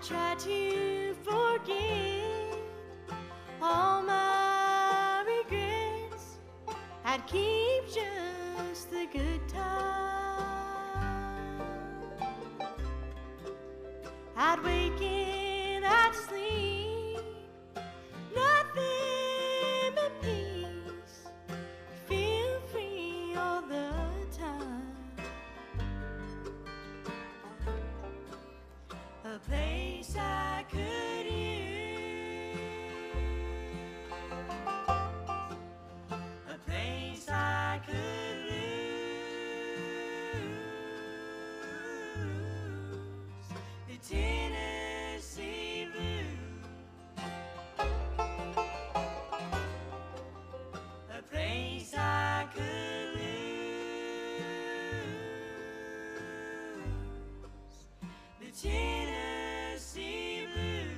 try to forget all my regrets. I'd keep just the good time. I'd wake and I'd sleep, nothing but peace. Feel free all the time. A place I could use, a place I could lose, the Tennessee Blues. A place I could lose, the Tennessee Blues.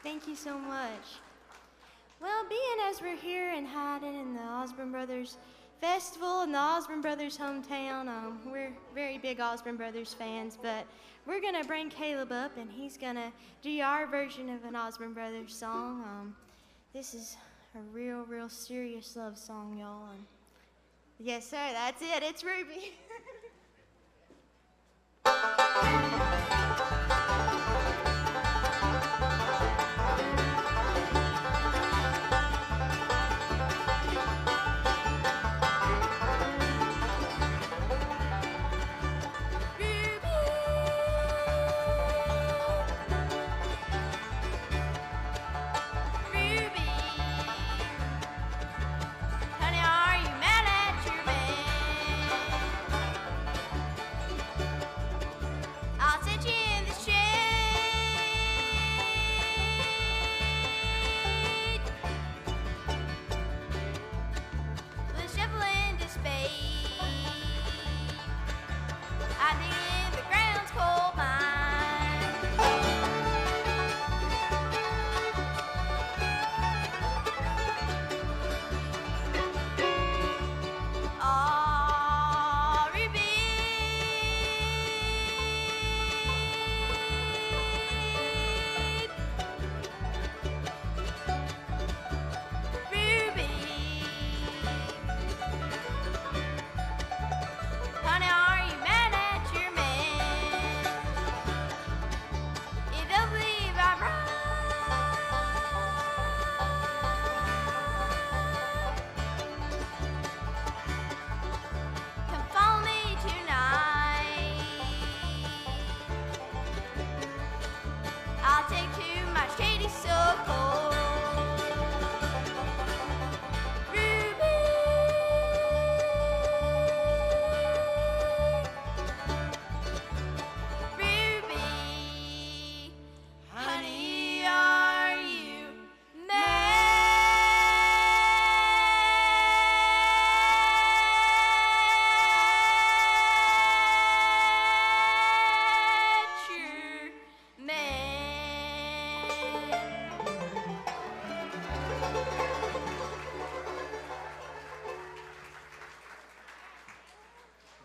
Thank you so much. Well, being as we're here and hiding in the Osborne Brothers Festival in the Osborne Brothers hometown, we're very big Osborne Brothers fans, but we're going to bring Caleb up and he's going to do our version of an Osborne Brothers song. This is a real serious love song, y'all. Yes, sir, that's it. It's Ruby.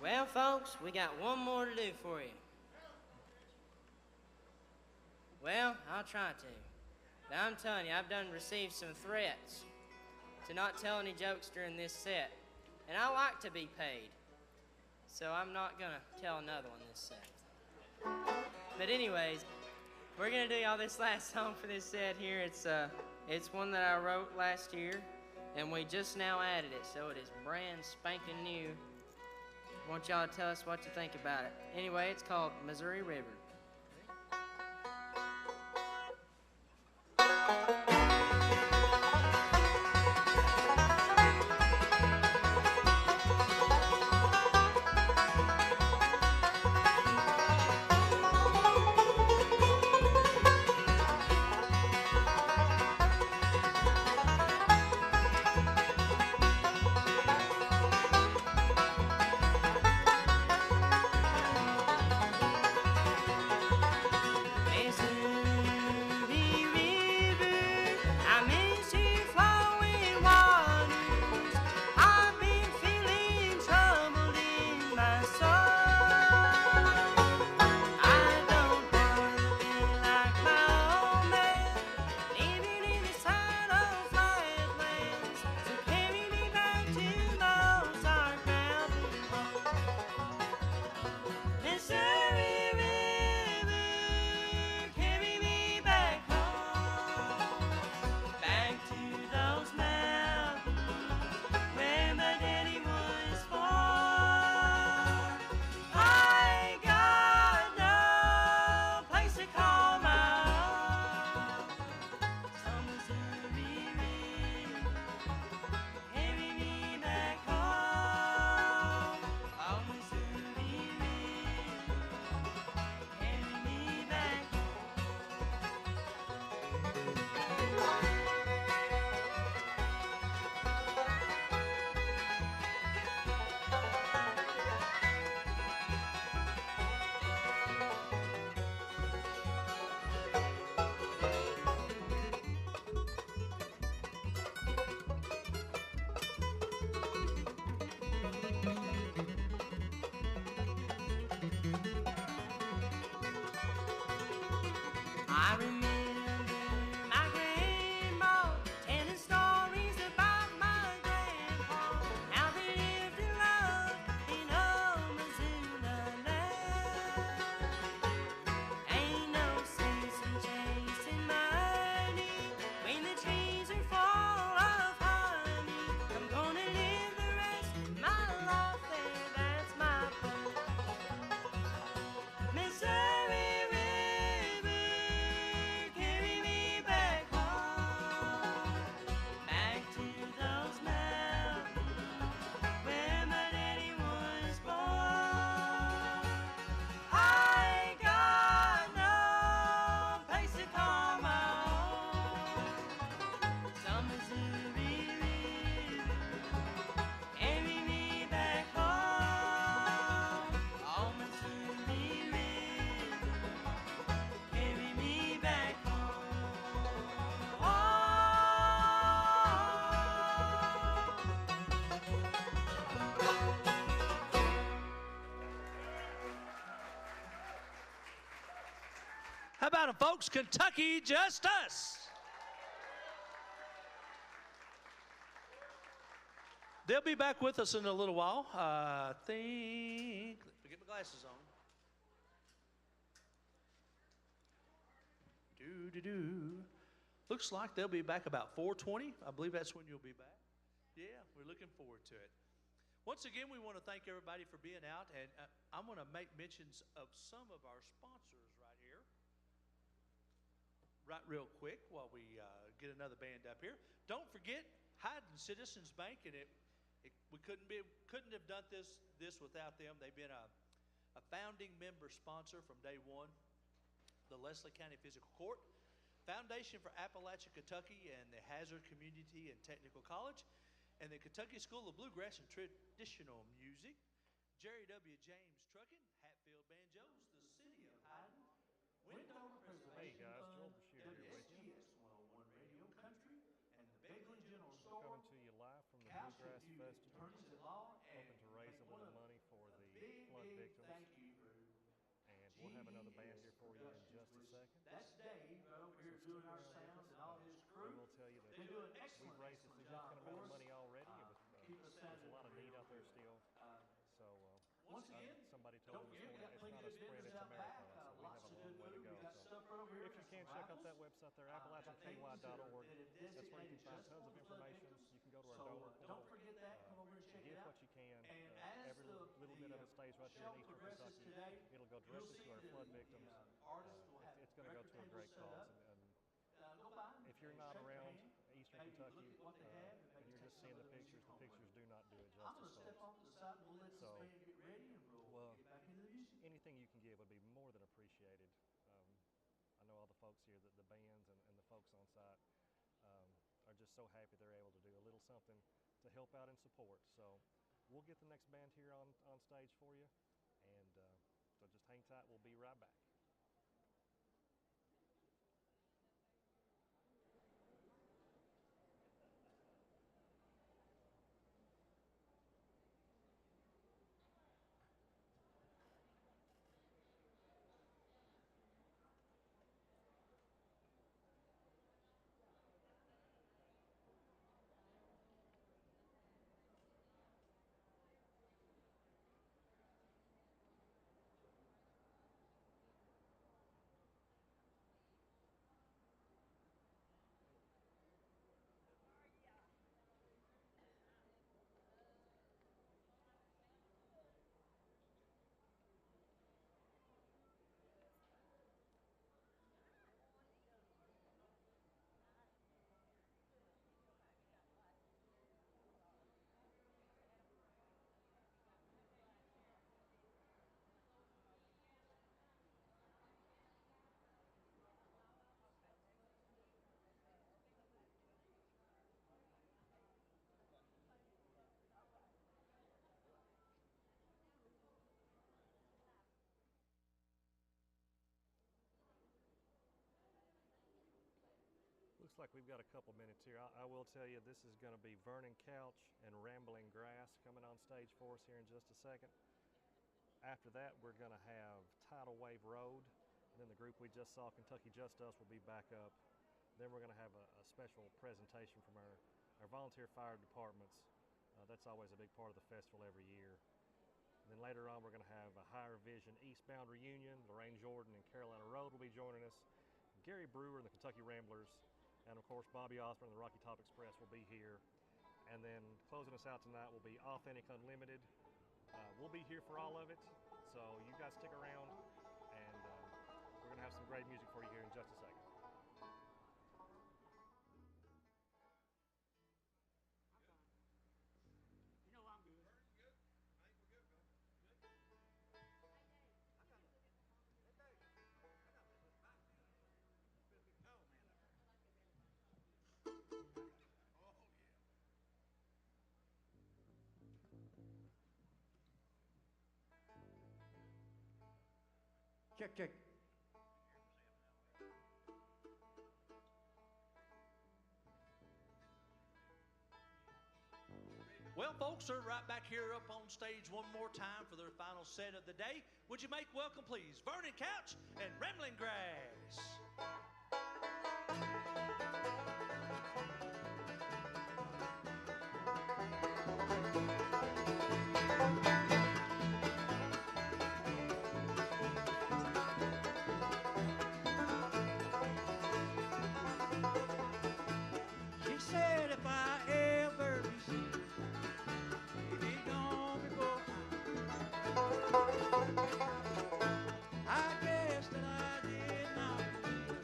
Well, folks, we got one more to do for you. Well, I'll try to. But I'm telling you, I've done received some threats to not tell any jokes during this set. And I like to be paid. So I'm not going to tell another one this set. But anyways, we're going to do y'all this last song for this set here. It's one that I wrote last year, and we just now added it, so it is brand spanking new. I want y'all to tell us what you think about it. Anyway, it's called Missouri River. about them, folks? Kentucky Just Us. They'll be back with us in a little while. I think, let me get my glasses on. Looks like they'll be back about 4:20. I believe that's when you'll be back. Yeah, we're looking forward to it. Once again, we want to thank everybody for being out, and I'm going to make mentions of some of our sponsors right here. Right real quick while we get another band up here. Don't forget Hyden Citizens Bank, and we couldn't have done this without them. They've been a founding member sponsor from day one. The Leslie County Physical Court, Foundation for Appalachia, Kentucky, and the Hazard Community and Technical College, and the Kentucky School of Bluegrass and Traditional Music, Jerry W. James Trucking, Hatfield Banjos, the City of Hyden, Windover Preservation Fund, WSGS 101 Radio Country, and the Begley General Store, coming to you live from the Couch Bluegrass Review Festival, Attorneys at Law, hoping to raise a little money for the flood victims. Thank you for And we'll have another band here for you in just a second. That's Dave right over here doing our sound and all his crew. We will tell you that They do an excellent, we've raised a excellent job significant for amount of us. money already. Keep us There's a sounding lot of need out there good. still. So Once again, somebody don't told me forget, we this got morning, plenty it's of not a sprint, business it's a out back. marathon. So we Lots have of a good long way to food. go. We got So stuff right over here. if you can, check out that website there, AppalachianKY.org. That's where you can find tons of information. You can go to our donor portal. Don't forget that. Come over and check it Give out. what you can. And as Every little bit of it stays right here in Eastern Kentucky. It'll go directly to our flood victims. It's going to go to a great cause. And if you're not around Eastern Kentucky and you're just seeing the pictures do not do it justice. So, well, anything you can give would be more than appreciated. I know all the folks here, the bands and the folks on site are just so happy they're able to do a little something to help out and support. So we'll get the next band here on stage for you. And so just hang tight, we'll be right back. Looks like we've got a couple minutes here. I will tell you this is going to be Vernon Couch and Rambling Grass coming on stage for us here in just a second. After that, we're going to have Tidal Wave Road, and then the group we just saw, Kentucky Just Us, will be back up. Then we're going to have a special presentation from our volunteer fire departments. That's always a big part of the festival every year. And then later on, we're going to have a Higher Vision Eastbound reunion. Lorraine Jordan and Carolina Road will be joining us. Gary Brewer and the Kentucky Ramblers. And of course, Bobby Osborne and the Rocky Top Express will be here. And then closing us out tonight will be Authentic Unlimited. We'll be here for all of it, so you guys stick around, and we're gonna have some great music for you here in just a second. You know I'm good. Check, check. Well, folks are right back here up on stage one more time for their final set of the day. Would you make welcome, please, Vernon Couch and Rambling Grass. She said if I ever be seen, be gone before I guess that I did not believe.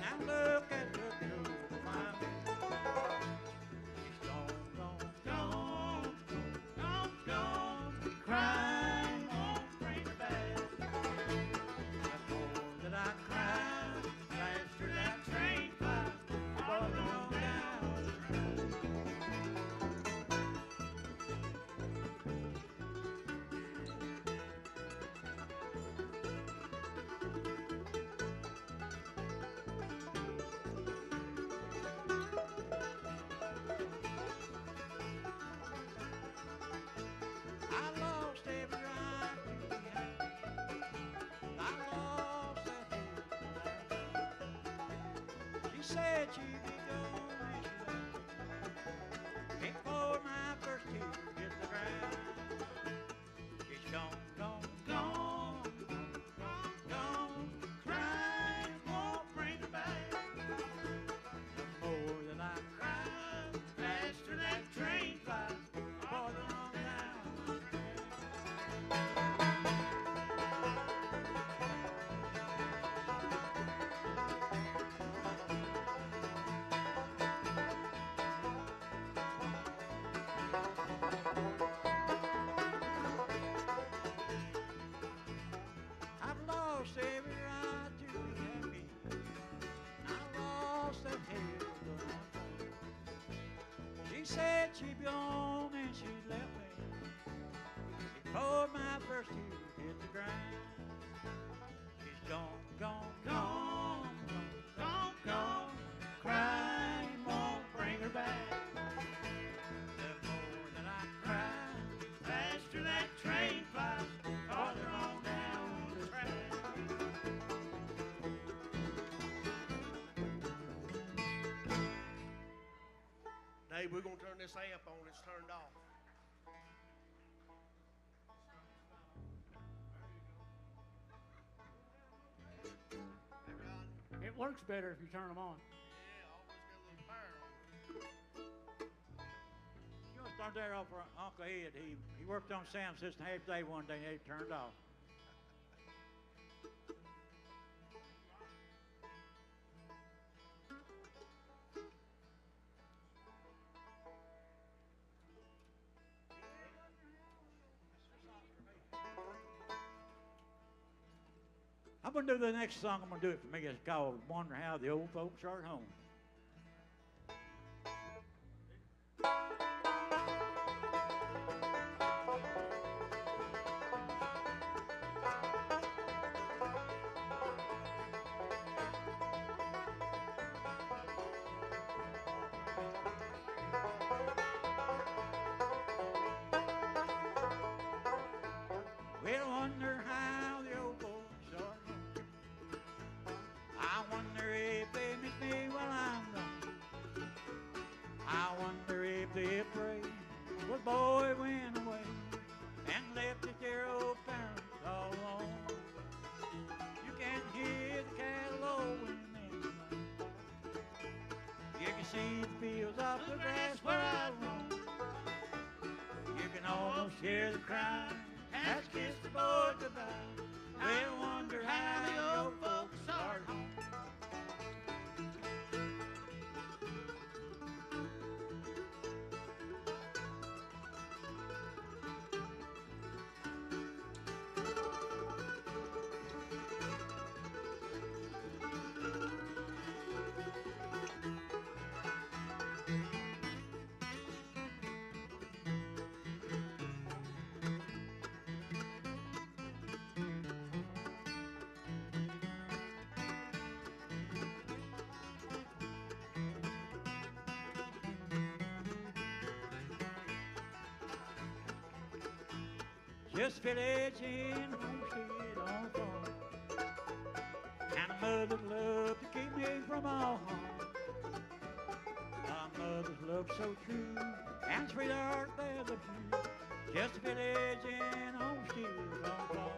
Now look at the beautiful my she's gone, gone, gone, gone, gone. Crying won't bring her back. The more that I cry, faster that train flies. All along down the track. I lost every right to be happy. I lost that hill. She said she'd be gone when she left me. Before my first tear hit the ground. She's gone, gone, gone, gone, gone, gone. Crying won't bring her back. The more that I cry, faster that train flies. Farther on down. I've lost every right to be happy. I lost that hill that I climbed. She said she'd be gone and she left me before my first tear hit the ground. She's gone, gone, gone, gone, gone, gone. Crying won't bring her back. The more that I cry, faster that train flies. Farther on down the track. Dave, we're gonna turn this amp on. It's turned off. It works better if you turn them on. Yeah, always got a little fire on it. You want to start there off for Uncle Ed. He worked on sound system half day one day and it turned off. I'm going to do the next song. I'm going to do it for me. It's called Wonder How the Old Folks Are at Home. Well, I wonder how the old folks are at home. I wonder if they miss me while I'm gone. I wonder if they pray. Well, boy went away and left his dear old parents all alone. You can hear the cattle lowing in the lane. You can see the fields off the grass where I roam. You can almost hear the crying as kiss the boy goodbye. Well, wonder how the old folks are at home. just village in homestead on farm. And a mother's love to keep me from all harm. My mother's love so true, and sweetheart there's a few, just a village in homestead on farm.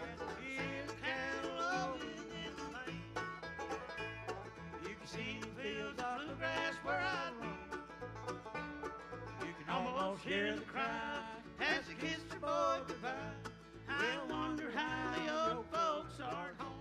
And here's cattle lowing in the lane. You can see the fields on the grass where I roam. You can almost hear the cry as they kiss their boy goodbye. I wonder how the old folks are at home.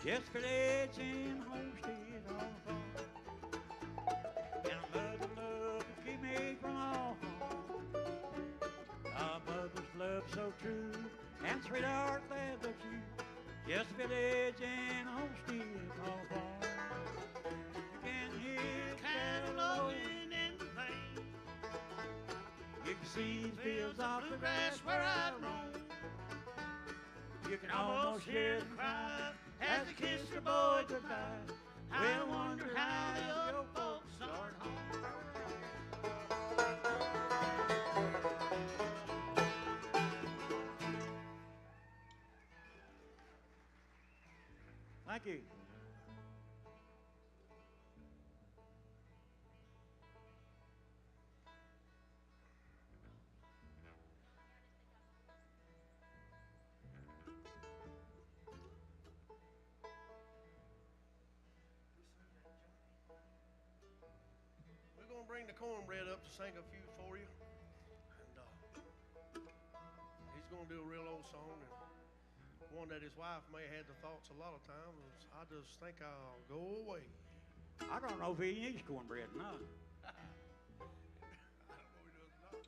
Just village in homestead on farm. And a mother's love to keep me from all harm. A mother's love so true, and sweetheart there's a few, just village in homestead on farm. You can hear cattle lowing in the lane. You can see the fields of the grass where I roam. You can almost hear the cry as they kiss their boy goodbye. I wonder how the old folks are at home. Thank you. We're going to bring the cornbread up to sing a few for you. And he's going to do a real old song, and one that his wife may have had the thoughts a lot of times. I just think I'll go away. I don't know if he eats cornbread or not. I don't know he does not.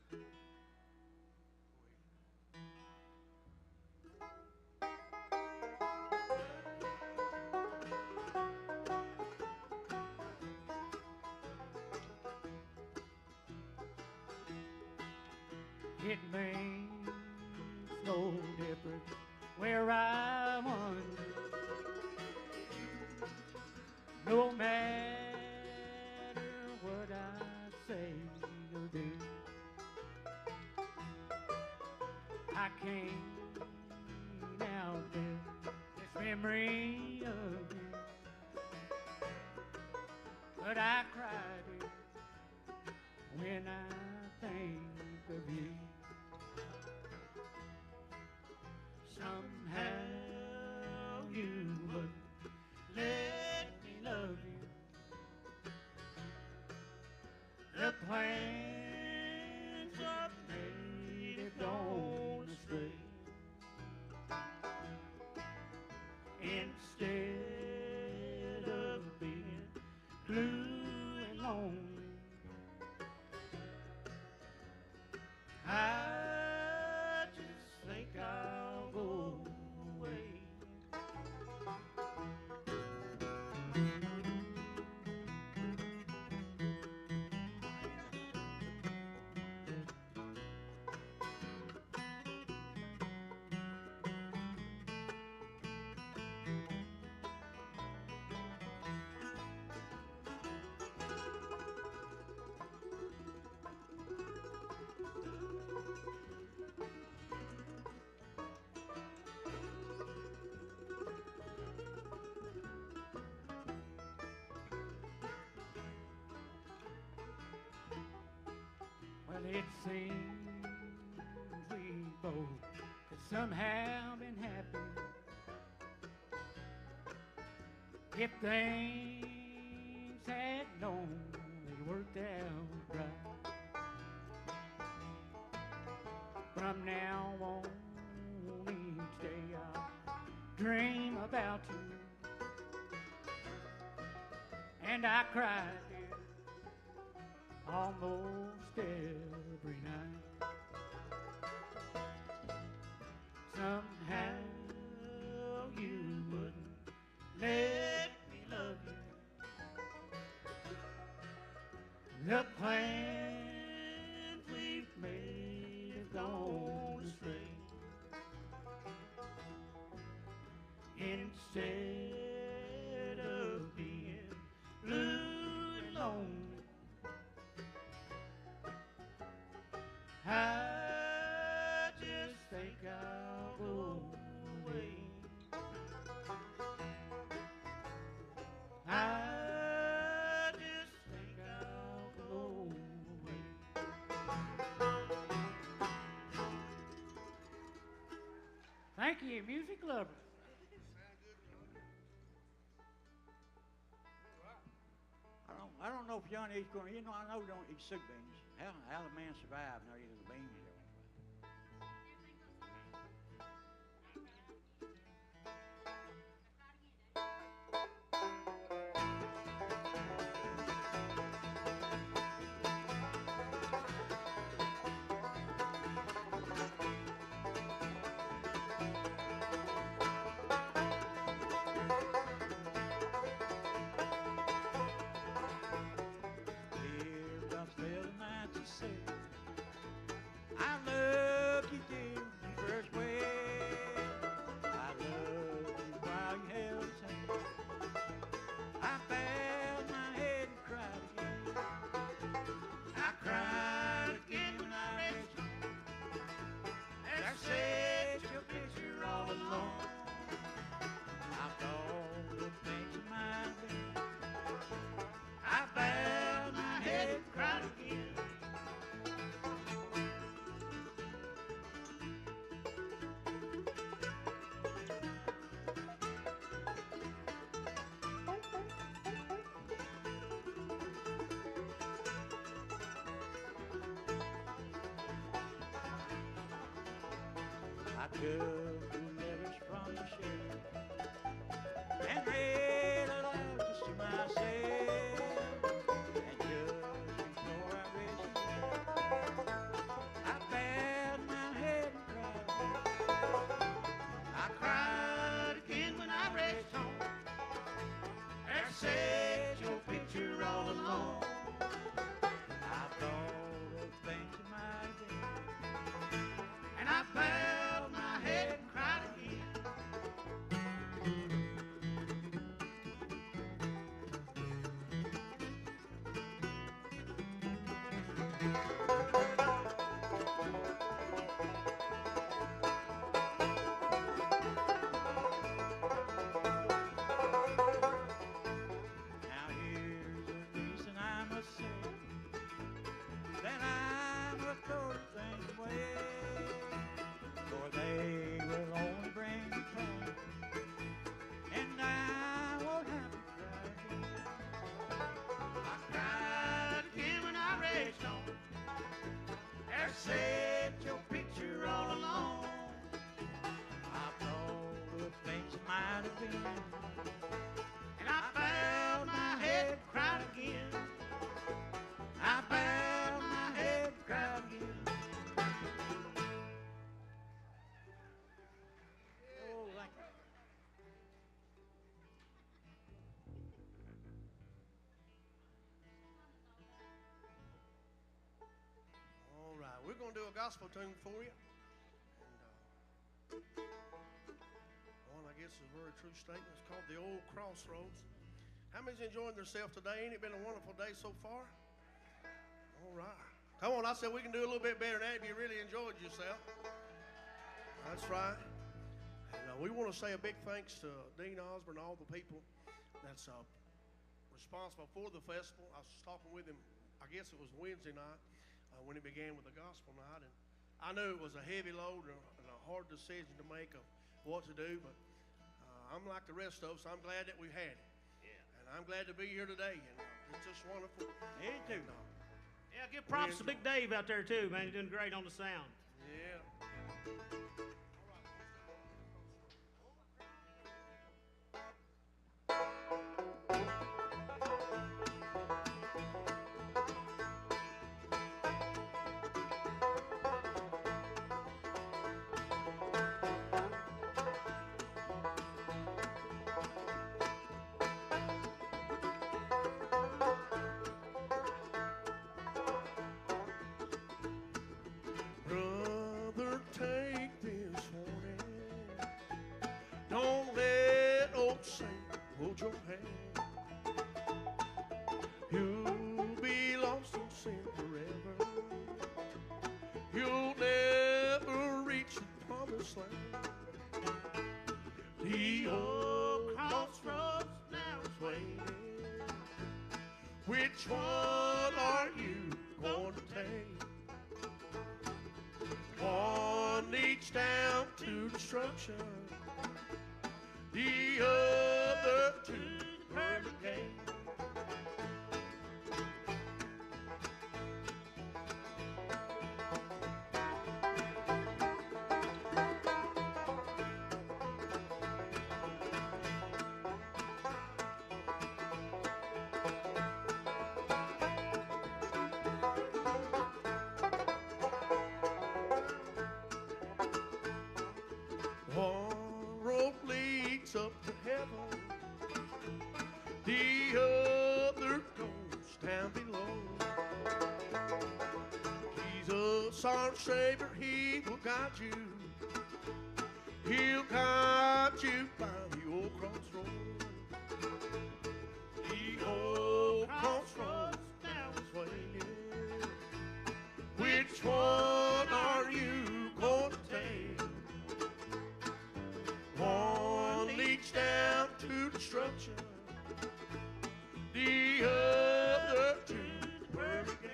It makes no difference where I wander. No matter what I say or do, I can't outlive this memory of you. But I cry, dear, when I think of you. Somehow you would let me love you. The plans I've made have gone astray. Instead of being blue and lonely, I just think I'll go away. Well, it seems we both have somehow been happy. If things had only worked out right. From now on, each day I'll dream about you. and I cry, dear, almost every night. Somehow you wouldn't let me love you. The plans we've made have gone astray. Instead of being blue and lonely, I just think I'll go away. I just think I'll go away. Thank you, music lovers. I don't know if Johnny is going to, I know don't eat soup beans. How the man survive not eating the beans? I took the letters from the sheriff and read aloud just to myself. And just before I read the I bowed my head and cried. I cried again when I reached home. There sat your picture all alone. I thought of things that might have been, and I bowed my head and cried again. Now here's the reason I must say that I must throw things away, for they will only bring you pain, and I won't have to cry again. I cried again when I reached home. There sat your picture all alone. I thought of things that might have been, and I bowed my head and cried again. I bowed my head and cried again. Oh, thank you. All right, we're going to do a gospel tune for you. And one, I guess, is a very true statement. It's called the Old Crossroads. How many's enjoying themselves today? Ain't it been a wonderful day so far? All right. Come on, I said we can do a little bit better than that if you really enjoyed yourself. That's right. And we want to say a big thanks to Dean Osborne and all the people that's responsible for the festival. I was talking with him, I guess it was Wednesday night when it began with the gospel night. And I knew it was a heavy load and a hard decision to make of what to do, but I'm like the rest of us. I'm glad that we had it. Yeah. And I'm glad to be here today. And it's just wonderful. Me too. Yeah, give props to Big Dave out there too, man. He's doing great on the sound. Yeah. your hand. You'll be lost in sin forever. You'll never reach the promised land. The old crossroads now is waiting. Which one are you going to take? One leads down to destruction, the other to the pearly gate. One road leads up to heaven, the other goes down below. Jesus, our Savior, He will guide you. He'll guide you by the old crossroads. The old crossroads now is waiting. Which one are you going to take? One leads down to destruction, the other to the pearly gate.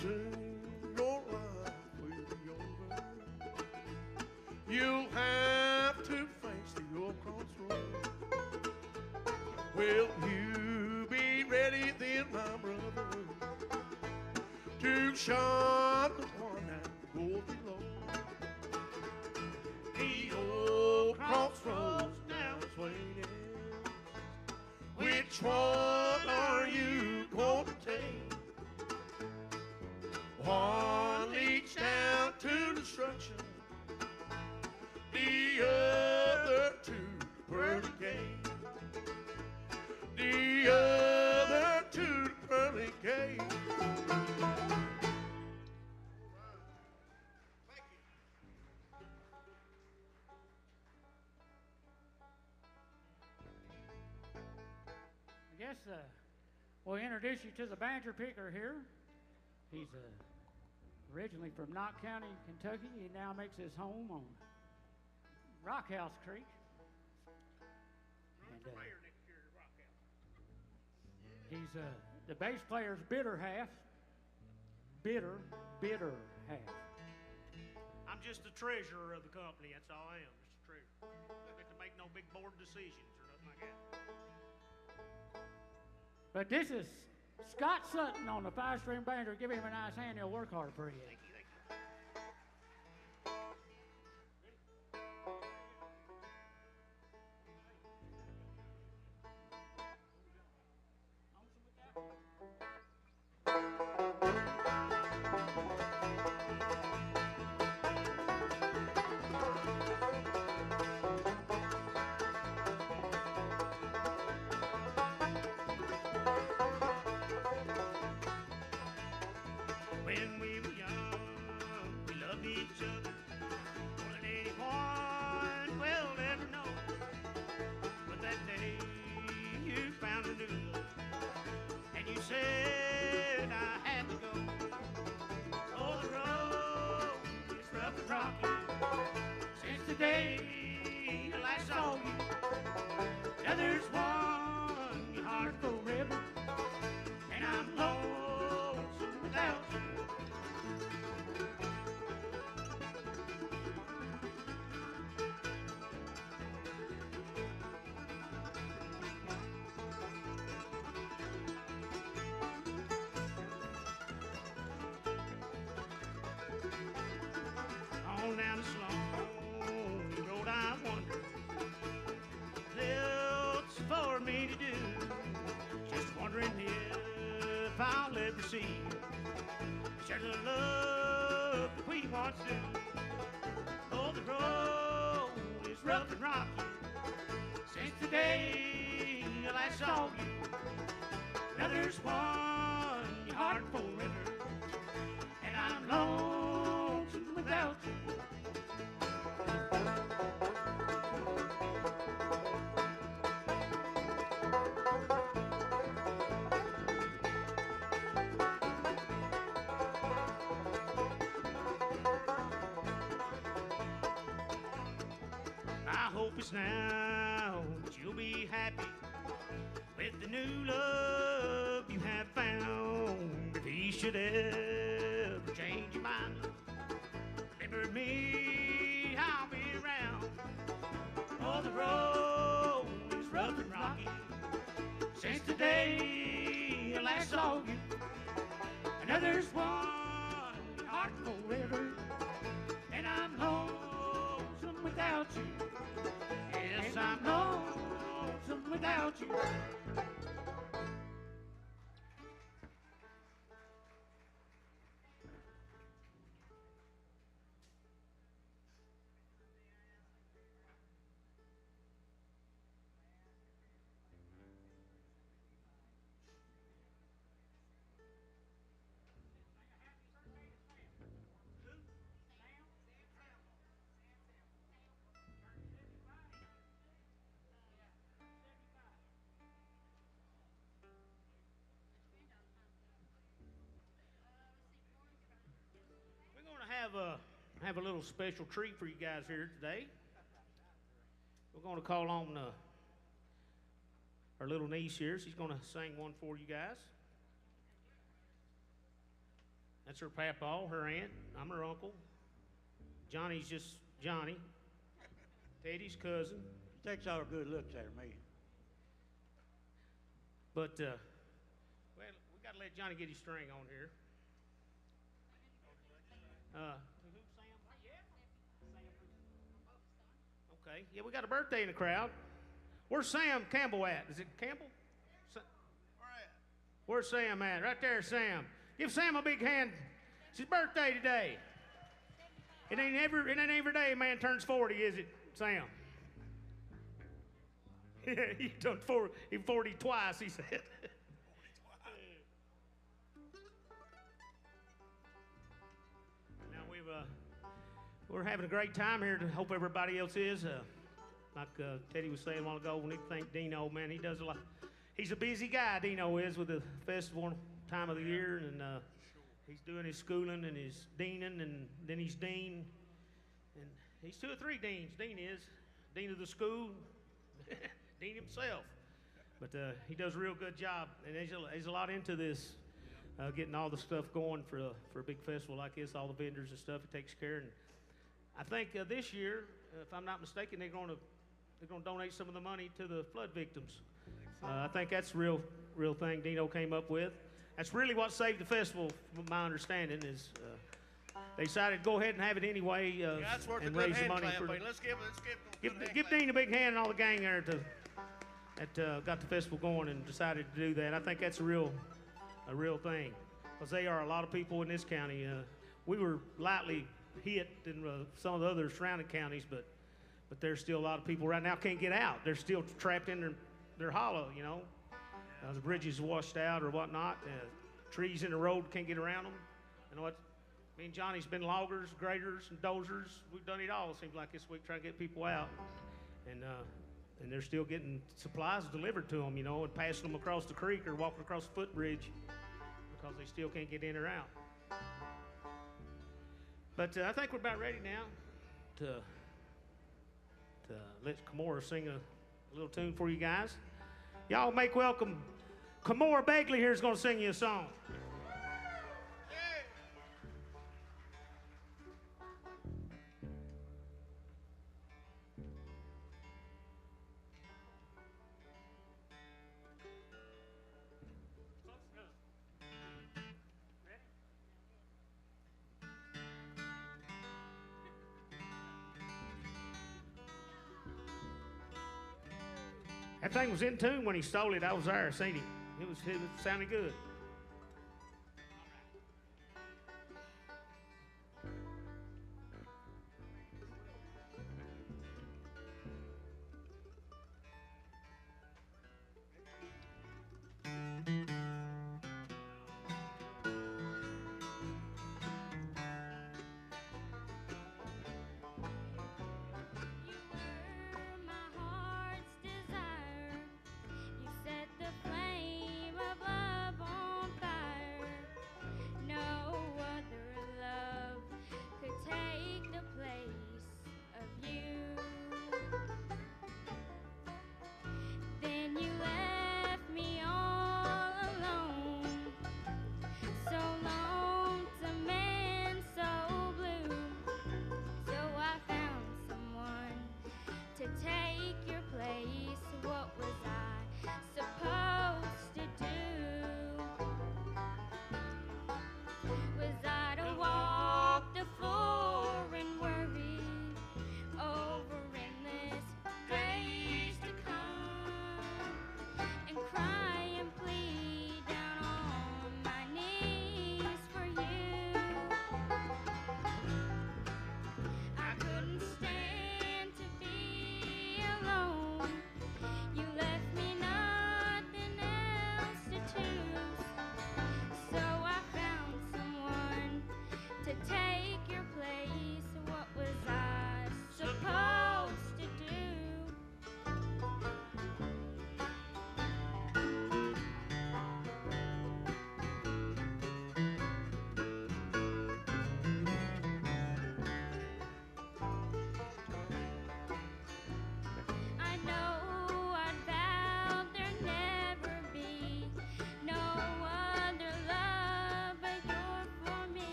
Soon your life will be over. You'll have to face the old crossroads. Will you be ready then, my brother, to shun the one that goes below? The old crossroads now is waiting. Which one are you going to take? One leads down to destruction, the other to the pearly gate. The other to the pearly gate. I guess we'll introduce you to the banjo picker here. He's originally from Knott County, Kentucky. He now makes his home on Rockhouse Creek. And, he's the bass player's bitter half. Bitter half. I'm just the treasurer of the company. That's all I am, just a treasurer. I don't get to make no big board decisions or nothing like that. But this is Scott Sutton on the 5-string banjo. Give him a nice hand. He'll work hard for you. Thank you, thank you. When we were young, we loved each other more than anyone will ever know. But that day you found a new love, and you said I had to go. Oh, the road is rough and rocky since the day I last saw you. Now there's one your heart forever, and I'm lonesome without you. On down the slow road I wonder what's for me to do. Just wondering if I'll ever see you. share the love that we once knew. Oh, the road is rough and rocky since the day I last saw you. Now there's one heart forever, and I'm lonesome without you. I hope it's now that you'll be happy with the new love you have found. If he should ever change your mind, remember me, I'll be around. Oh, the road is rough and rocky since the day I last saw you. And now there's one heart forever, and I'm lonesome without you. Yes, I'm lonesome without you. We're going to have a little special treat for you guys here today. We're going to call on our little niece here. She's going to sing one for you guys. That's her papa, her aunt. I'm her uncle. Johnny's just Johnny. Teddy's cousin. She takes all her good looks out of me. But, well, we got to let Johnny get his string on here. Okay, yeah, we got a birthday in the crowd. Where's Sam Campbell at? Is it Campbell? Where's Sam at? Right there, Sam. Give Sam a big hand. It's his birthday today. It ain't every day a man turns 40, is it, Sam? He turned 40. He 40 twice, he said. We're having a great time here. I hope everybody else is. Like Teddy was saying a while ago, we need to thank Dino, man. He does a lot. He's a busy guy, Dino is, with the festival time of the year. And he's doing his schooling and his deaning, and then he's dean. And he's 2 or 3 deans. Dean is. Dean of the school. Dean himself. But he does a real good job. And he's a lot into this, getting all the stuff going for a big festival like this, all the vendors and stuff. He takes care. And I think this year, if I'm not mistaken, they're going to donate some of the money to the flood victims. I think that's a real thing Dino came up with. That's really what saved the festival, from my understanding, is they decided to go ahead and have it anyway and raise the money. Let's Give Dean a big hand and all the gang there that got the festival going and decided to do that. I think that's a real thing, because they are a lot of people in this county. We were lightly hit in some of the other surrounding counties, but there's still a lot of people right now can't get out. They're still trapped in their hollow, you know. The bridges washed out or whatnot. Trees in the road, can't get around them. You know what? Me and Johnny's been loggers, graders, and dozers. We've done it all, it seems like, this week, trying to get people out. And they're still getting supplies delivered to them, you know, and passing them across the creek or walking across the footbridge because they still can't get in or out. But I think we're about ready now to let Kamora sing a little tune for you guys. Y'all make welcome. Kamora Begley here is going to sing you a song. That thing was in tune when he stole it. I was there, seen it. It was sounded good.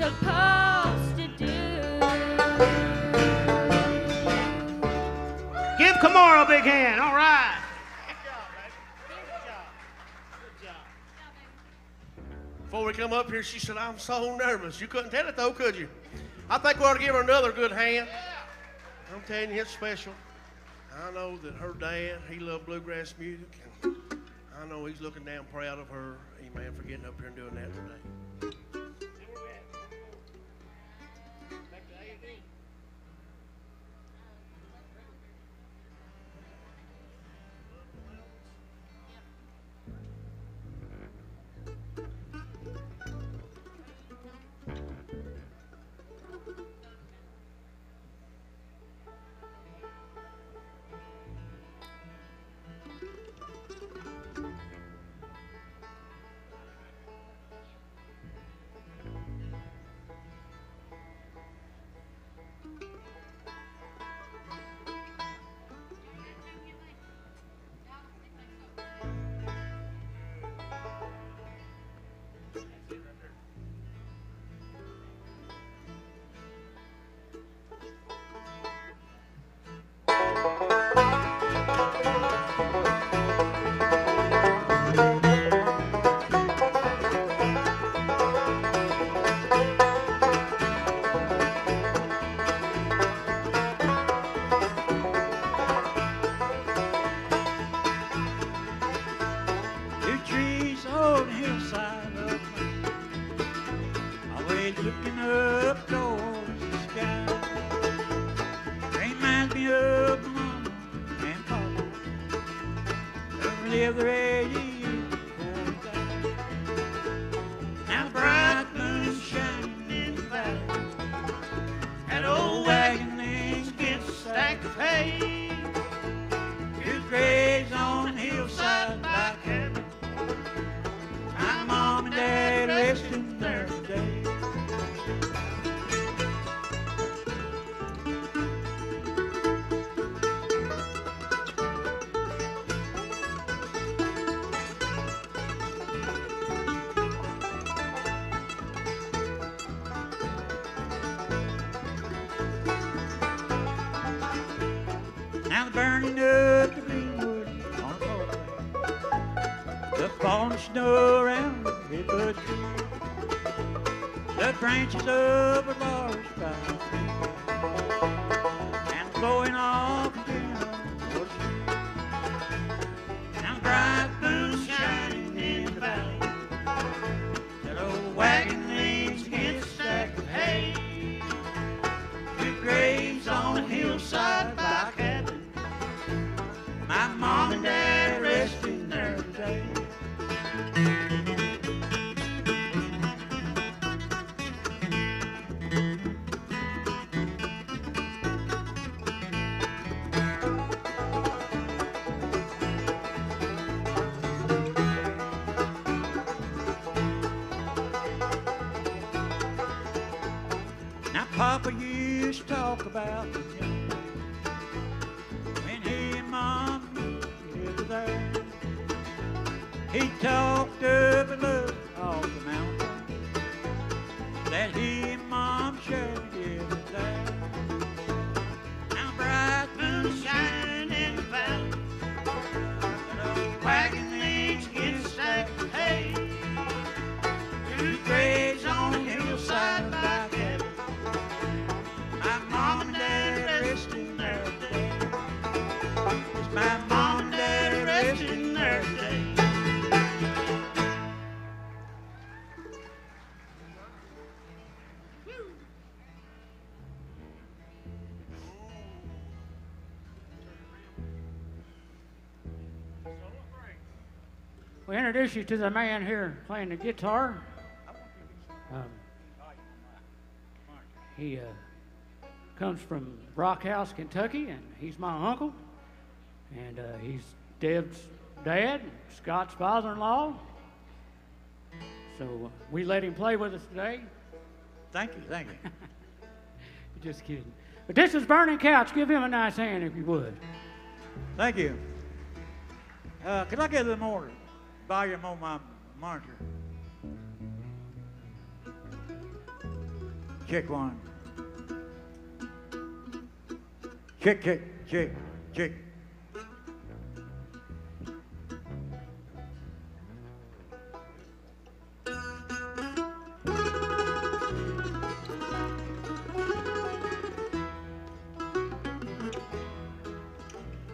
supposed to do. Give Kamara a big hand. All right. Good job, baby. Good job. Good job. Before we come up here, she said, I'm so nervous. You couldn't tell it, though, could you? I think we ought to give her another good hand. I'm telling you, it's special. I know that her dad, he loved bluegrass music, and I know he's looking down proud of her, amen, for getting up here and doing that today. Two trees on the hillside of mine, always looking up towards the sky. Reminds me of Mama and Papa, who lived there 80 years before we died. Now the bright moon shining in the valley, that old wagon leans against a stack of hay. Two graves on the hillside like heaven, my mom and dad resting there today. Now they're burning up the greenwood on a cold day. The falling snow around the redbud tree, the branches of the large by the creek, and blowing off again on the street. Now the bright moon shining in the valley, that old wagon leans against a stack of hay. Two graves on the hillside like heaven, my mom and dad resting there today. Now Papa used to talk about the young when he and Mom lived there. He talked of the love of the mountain that he and Mom shared together there. Now bright moon shining in the valley, that old wagon leans against a stack of hay. Two graves on the hillside like heaven, my mom and dad resting there today. It's my mom and dad resting there today. We introduce you to the man here playing the guitar. He comes from Rockhouse, Kentucky, and he's my uncle. And he's Deb's dad, Scott's father-in-law. So we let him play with us today. Thank you, thank you. Just kidding. But this is Burning Couch. Give him a nice hand if you would. Thank you. Could I get a little more volume on my monitor? Check one. Check, check, check, check.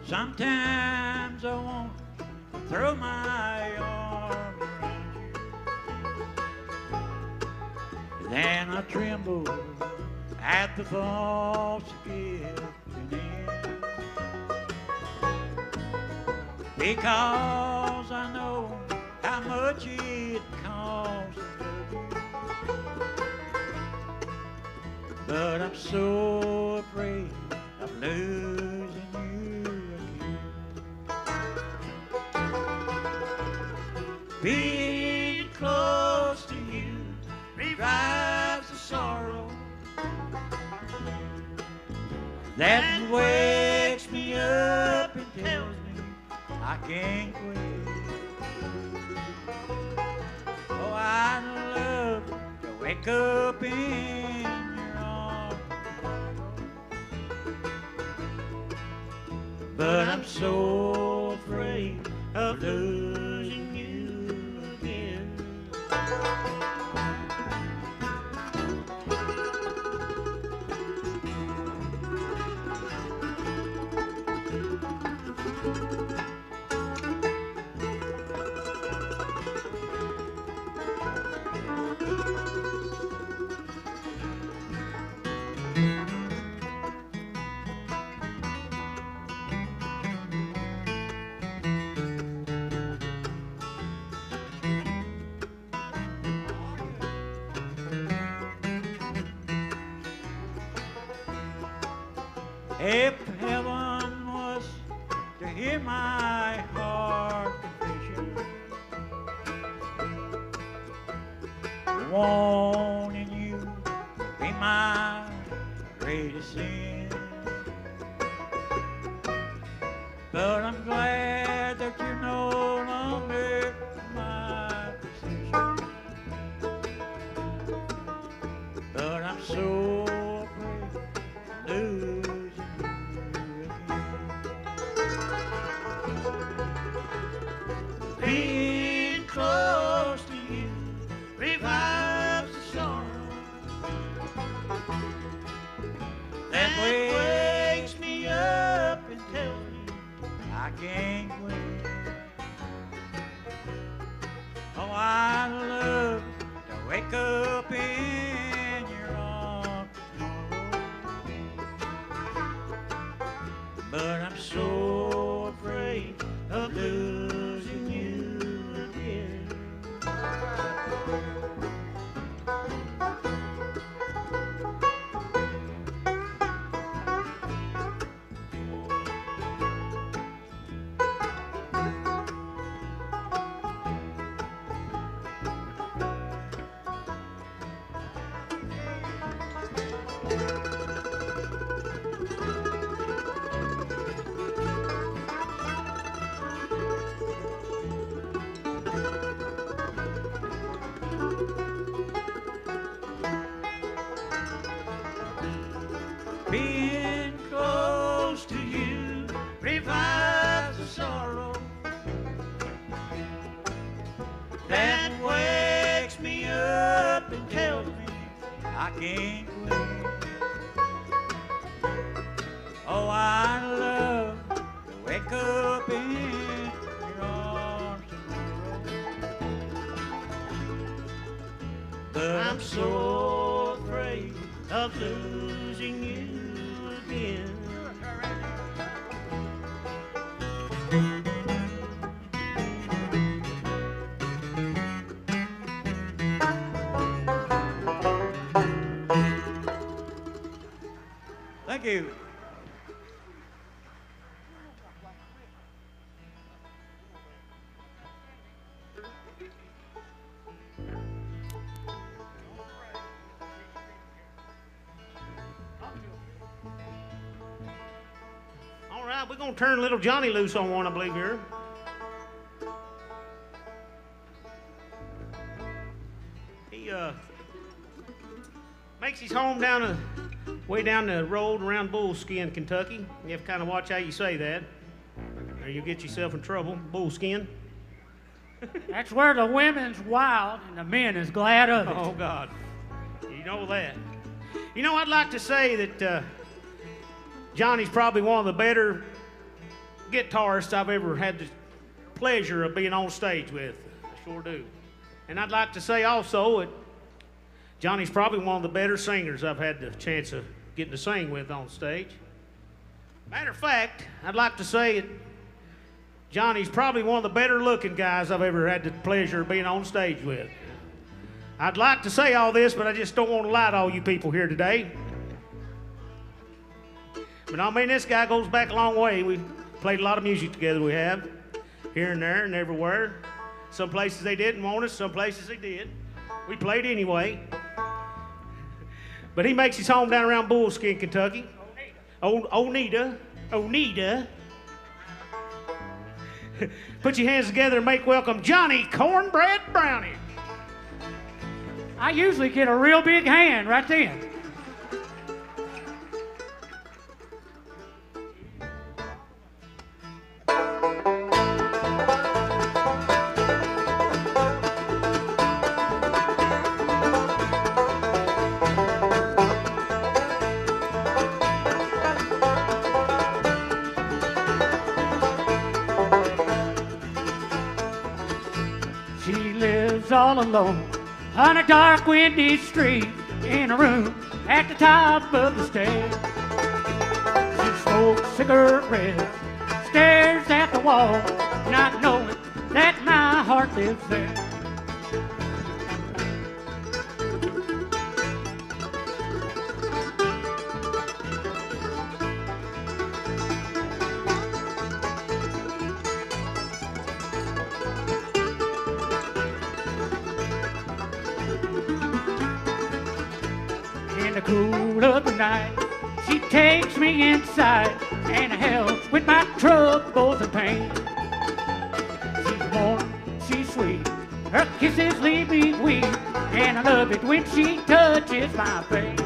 Sometimes I want to throw my arm around you. Then I tremble at the thoughts of giving in. Because I know how much it costs to love you. But I'm so afraid of losing you again. Being close to you revives the sorrow that wakes me up and tells me I can't quit. Oh, I'd love to wake up in your arms, but I'm so afraid of losing you again. If heaven was to hear my heart confession, wanting you be my greatest sin. But I'm glad that you're no longer my possession. But I'm so afraid to lose. Being close to you revives the sorrow that wakes me up and tells me I can't wait. Oh, I'd love to wake up in your arms tomorrow, but I'm so afraid of losing you again. Being close to you revives the sorrow that wakes me up and tells me I can't wait. Oh, I love to wake up in your arms tomorrow, but I'm so afraid of losing you again. Thank you. All right, we're going to turn little Johnny loose on one, I believe, here. makes his home way down the road around Bullskin, Kentucky. You have to kind of watch how you say that, or you'll get yourself in trouble. Bullskin. That's where the women's wild and the men is glad of it. Oh, God. You know that. You know, I'd like to say that Johnny's probably one of the better guitarists I've ever had the pleasure of being on stage with. I sure do. And I'd like to say also that Johnny's probably one of the better singers I've had the chance of getting to sing with on stage. Matter of fact, I'd like to say that Johnny's probably one of the better looking guys I've ever had the pleasure of being on stage with. I'd like to say all this, but I just don't want to lie to all you people here today. But I mean, this guy goes back a long way. We played a lot of music together, we have, here and there and everywhere. Some places they didn't want us, some places they did. We played anyway. But he makes his home down around Bullskin, Kentucky. Oneida. Put your hands together and make welcome Johnny Cornbread Brownie. I usually get a real big hand right then. All alone on a dark, windy street in a room at the top of the stairs. She smokes cigarettes, stares at the wall, not knowing that my heart lives there. Cool of the night, she takes me inside and helps with my troubles and pain. She's warm, she's sweet, her kisses leave me weak, and I love it when she touches my face.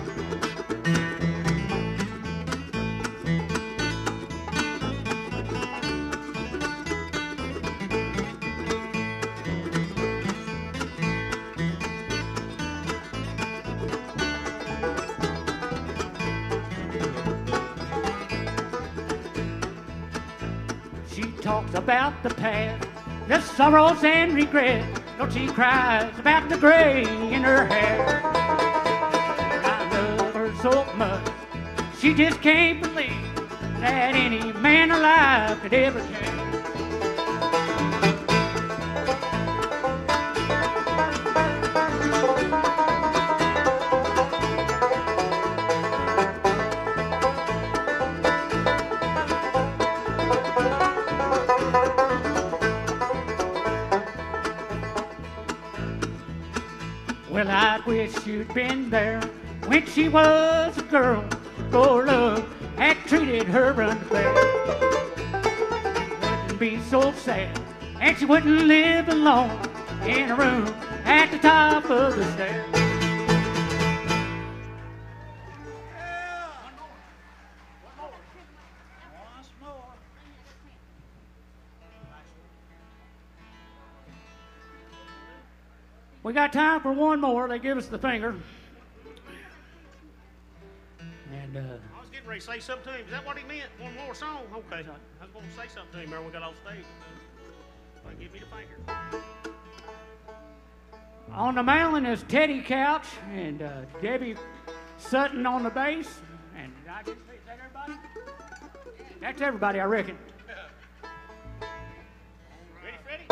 Talks about the past, the sorrows and regrets. Though she cries about the gray in her hair. I love her so much, she just can't believe that any man alive could ever care. Well, I wish you'd been there when she was a girl, for love had treated her unfair. She wouldn't be so sad, and she wouldn't live alone in a room at the top of the stairs. We got time for one more. They give us the finger. And I was getting ready to say something to him. Is that what he meant? One more song? Okay. I was going to say something to him when we got off stage. Give me the finger. On the mandolin is Teddy Couch and Debbie Sutton on the bass. And is that everybody? That's everybody, I reckon. Ready, Freddie?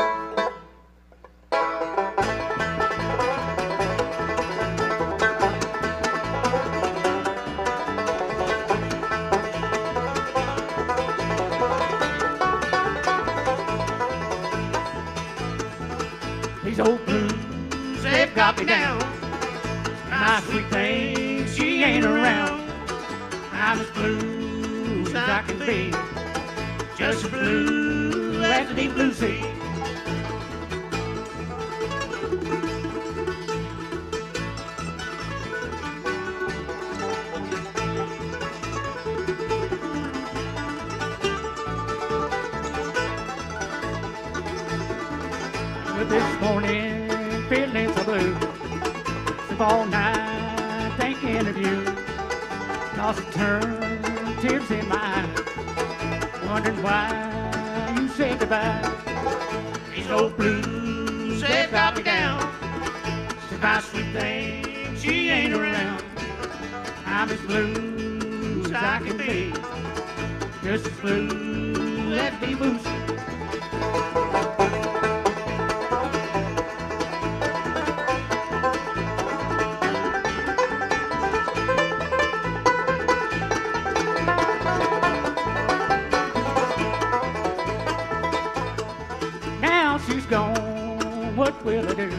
These old blues, they've got me down. My sweet thing, she ain't around. I'm as blue as I can be, just as blue as the deep blue sea. But this morning, feeling so blue. Sleep all night thinking of you. Lost a turn, tears in my eyes. Wondering why you said goodbye. These old blues, they've got me down. Said my sweet thing, she ain't around. I'm as blue as I can be. Just as blue as the boots. Now she's gone, what will I do?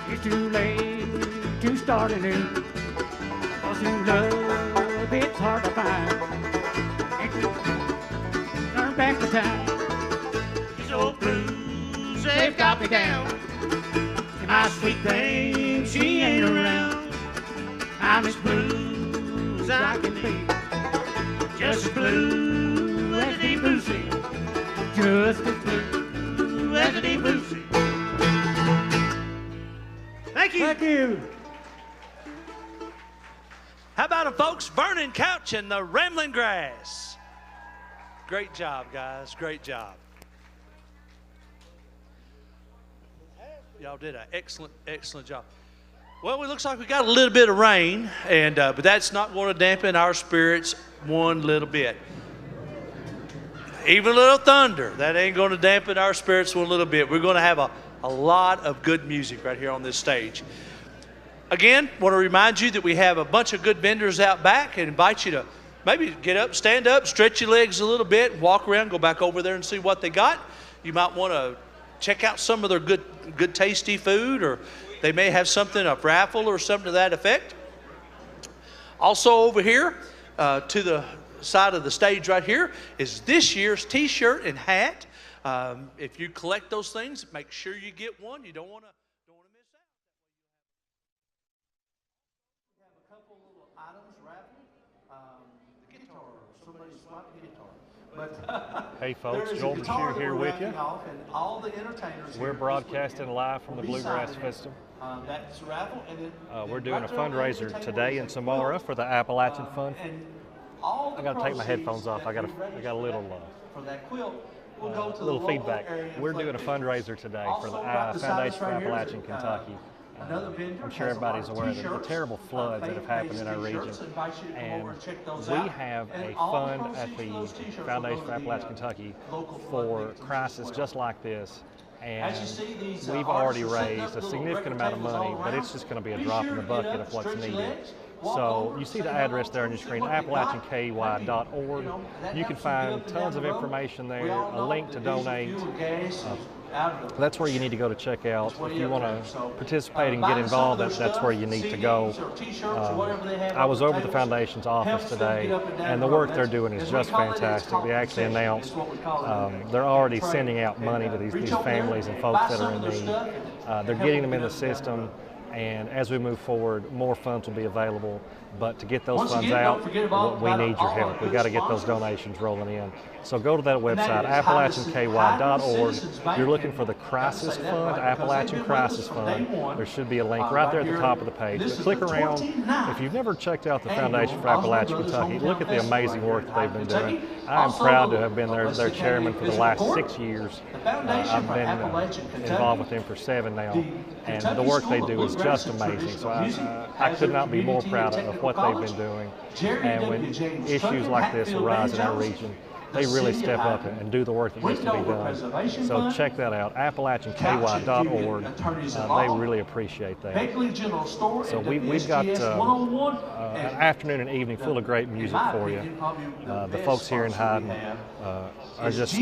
It's too late to start anew. Cause new love, it's hard to find. And to turn back the time. These old blues, they've got me down. And my sweet thing, she ain't around. I'm as blue as I can be. Just as blue as a deep blue sea. Just as blue as a deep blue sea. Thank you. Thank you. How about them, folks? Vernon Couch and the Rambling Grass. Great job, guys. Great job. Y'all did an excellent, excellent job. Well, it looks like we got a little bit of rain, and but that's not going to dampen our spirits one little bit. Even a little thunder, that ain't going to dampen our spirits one little bit. We're going to have a lot of good music right here on this stage. Again, want to remind you that we have a bunch of good vendors out back and invite you to maybe get up, stand up, stretch your legs a little bit, walk around, go back over there and see what they got. You might want to check out some of their good tasty food, or they may have something, a raffle or something to that effect. Also over here to the side of the stage right here is this year's t-shirt and hat. If you collect those things, make sure you get one. You don't want to miss out. We have a couple little items raffle. The guitar, somebody swiped the guitar. But hey folks, Joel Bashir here with you. And all the entertainers We're broadcasting live from the Bluegrass Festival. That's a raffle. And then We're doing a fundraiser today in Samara for the Appalachian Fund. I got to take my headphones off. I got a little for that quilt. We'll go to little feedback. We're doing a fundraiser today for the Foundation for Appalachian Kentucky. I'm sure everybody's aware of the terrible floods that have happened in our region. And we have a fund at the Foundation for Appalachian Kentucky for crisis just like this. And we've already raised a significant amount of money, but it's just going to be a drop in the bucket of what's needed. So you see the address there on your screen, AppalachianKY.org. You can find tons of information there, a link to donate. That's where you need to go to check out. If you want to participate and get involved, that's where you need to go. I was over at the Foundation's office today, and the work they're doing is just fantastic. They actually announced they're already sending out money to these families and folks that are in need. They're getting them in the system. And as we move forward, more funds will be available. But to get those funds out, we need your help. We've got to get those donations rolling in. So go to that website, AppalachianKY.org. You're looking for the Crisis Fund, Appalachian Crisis Fund. There should be a link right there at the top of the page. But click around. If you've never checked out the Foundation for Appalachian Kentucky, look at the amazing work that they've been doing. I am proud to have been their chairman for the last 6 years. I've been involved with them for 7 now. And the work they do is just amazing. So I could not be more proud of what they've been doing. And when issues like this arise in our region, they really step up and do the work that needs to be done. So check that out, AppalachianKY.org. They really appreciate that. So we've got an afternoon and evening full of great music for you. The folks here in Hyden are just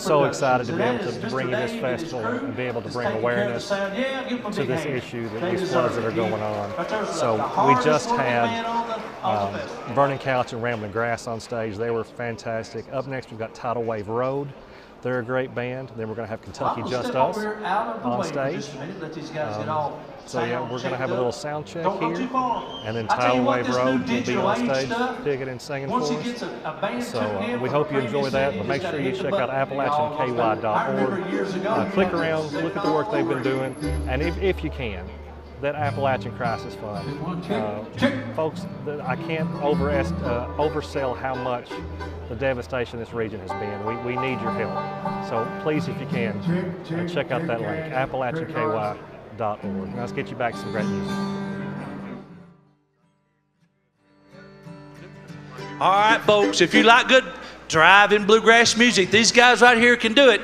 so excited to be able to bring you this festival and be able to bring awareness to this issue, these floods that are going on. So we just had Vernon Couch and Rambling Grass on stage. They were fantastic. Up next, we've got Tidal Wave Road. They're a great band. Then we're going to have Kentucky Just Us on stage. So yeah, we're going to have a little sound check here, and then Tidal Wave Road will be on stage picking and singing for us. So we hope you enjoy that, but make sure you check out AppalachianKY.org. Click around, look at the work they've been doing, and if you can, that Appalachian Crisis Fund. Folks, I can't oversell how much the devastation this region has been. We need your help. So please, if you can, check out that link, AppalachianKY.org. Now let's get you back to some great music. All right, folks, if you like good drive-in bluegrass music, these guys right here can do it.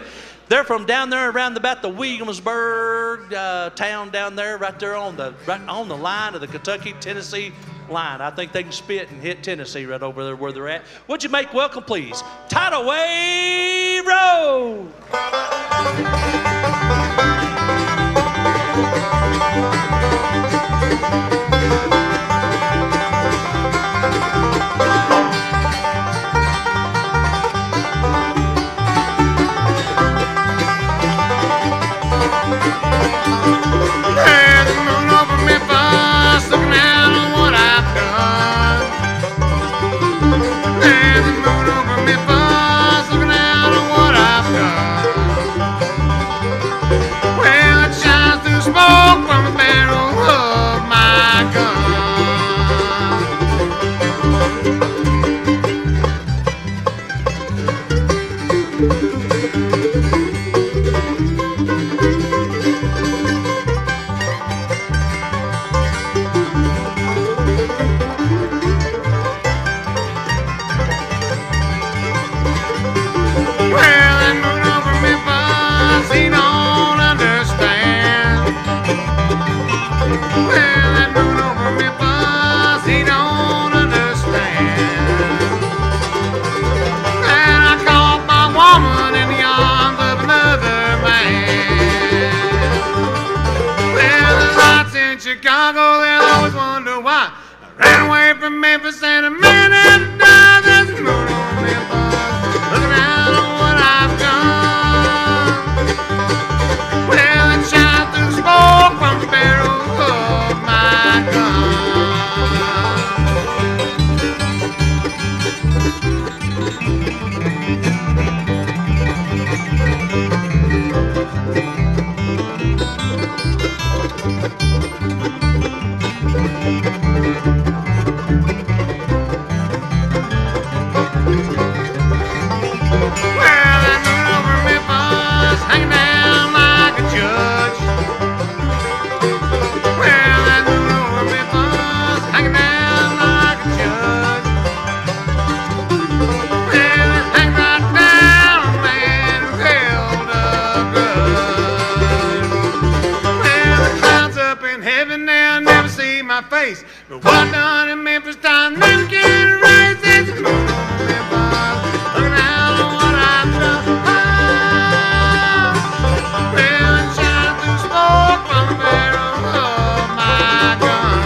They're from down there around about the Williamsburg town down there, right there on the line of the Kentucky-Tennessee line. I think they can spit and hit Tennessee right over there where they're at. Would you make welcome, please? Tidal Wave Road! Chicago, they'll always wonder why I ran away from Memphis and a man had to die. There's a moon over Memphis, looking out on what I've done. Well, it shines through the smoke from the barrel of my gun. Face, but what done in Memphis time never can erase. It's a moon over Memphis, looking out on what I've done. Well, it shines through smoke from the barrel of my gun.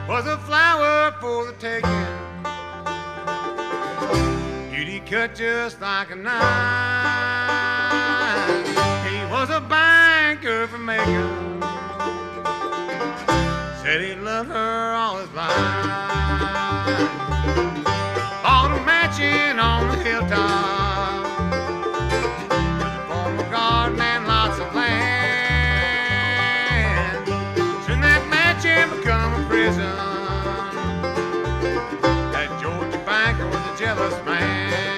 Was a flower for the taking, beauty cut just like a knife. He was a banker from Macon, said he loved her all his life. Bought a mansion on the hilltop with a formal garden and lots of land. Soon that mansion become a prison. That Georgia banker was a jealous man.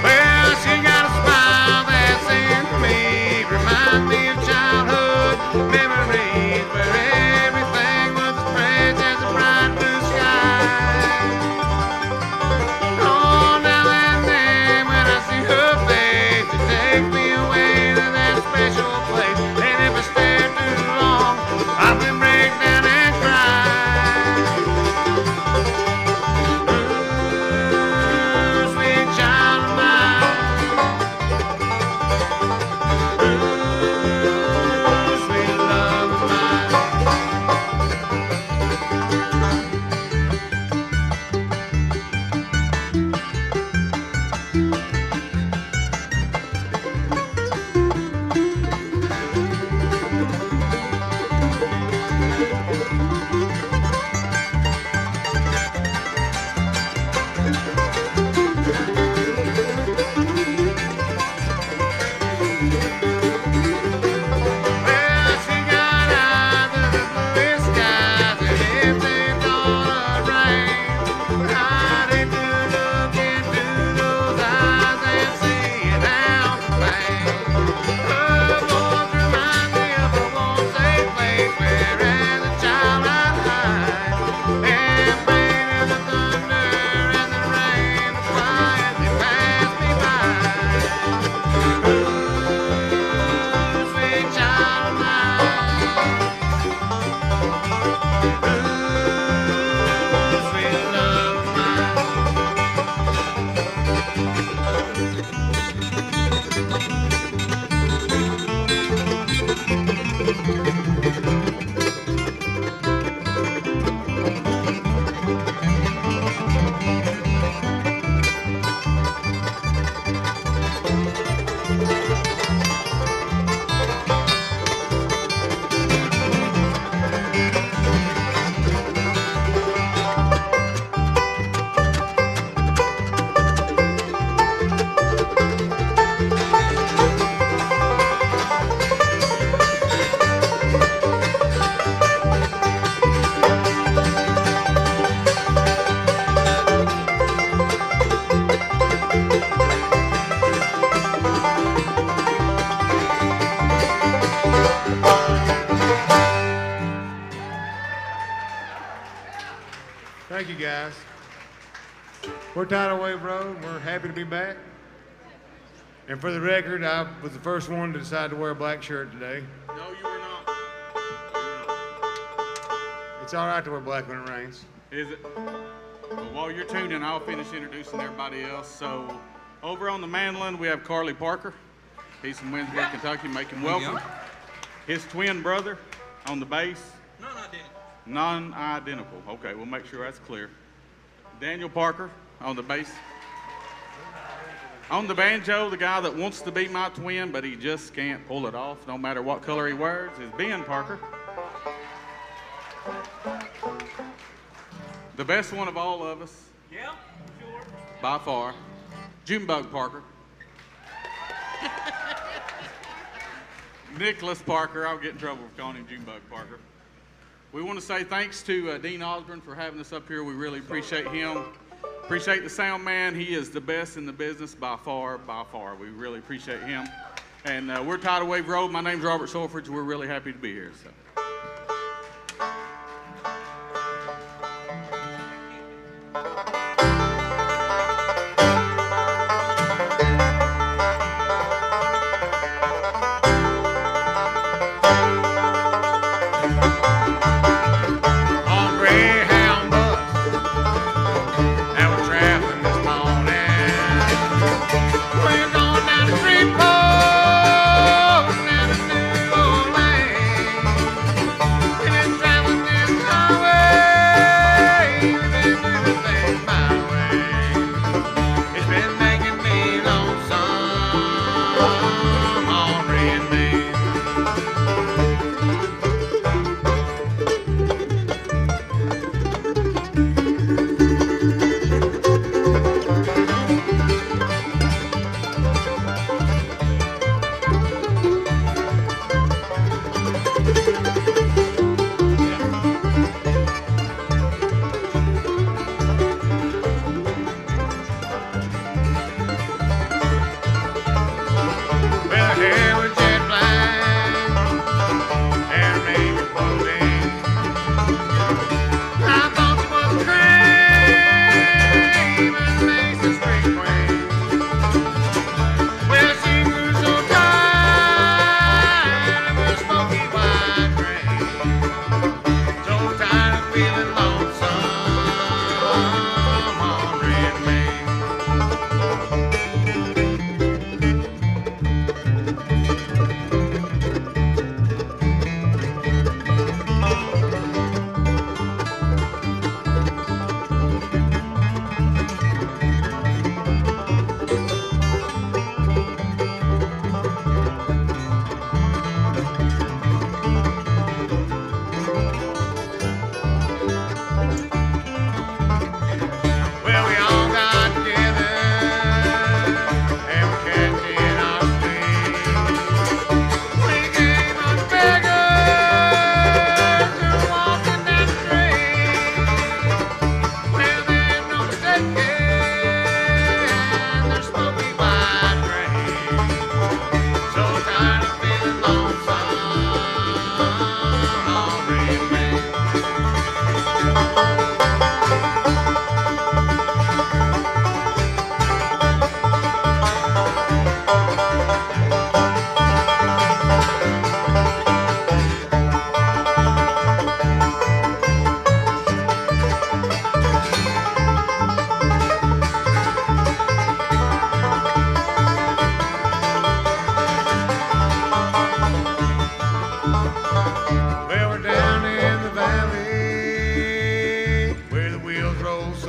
Well, she got a smile that's in me, remind me of childhood memories where everything was as fresh as a bright blue sky. Oh, now and then when I see her face, it takes me away to that special place. And if I stare too long, I will break down and cry. Ooh, sweet child of mine. Ooh, sweet love of mine. Well, she got eyes of the bluest skies, and if they gonna rain, I'd hate to look into those eyes and see an ounce of pain. Her voice reminds me of a warm, safe place where as a child I'd hide and pray to the thunder and the rain to quietly pass me by. Ooh, sweet child of mine. Ooh, sweet love of mine. Thank you, guys. We're Tidal Wave Road. We're happy to be back. And for the record, I was the first one to decide to wear a black shirt today. No, you were not. It's all right to wear black when it rains. Is it? Well, while you're tuning, I'll finish introducing everybody else. So, over on the mandolin, we have Carly Parker. He's from Winsburg, Kentucky. Make him welcome. His twin brother on the bass. Non-identical. Okay, we'll make sure that's clear. Daniel Parker on the bass. On the banjo, the guy that wants to be my twin, but he just can't pull it off, no matter what color he wears, is Ben Parker. The best one of all of us. Yeah, sure. By far. Junebug Parker. Nicholas Parker. I'll get in trouble for calling him Junebug Parker. We want to say thanks to Dean Osborne for having us up here. We really appreciate him. Appreciate the sound man. He is the best in the business by far, by far. We really appreciate him. And we're Tidal Wave Road. My name's Robert Solfridge. We're really happy to be here. So. We're going down the street, boys, down to New Orleans.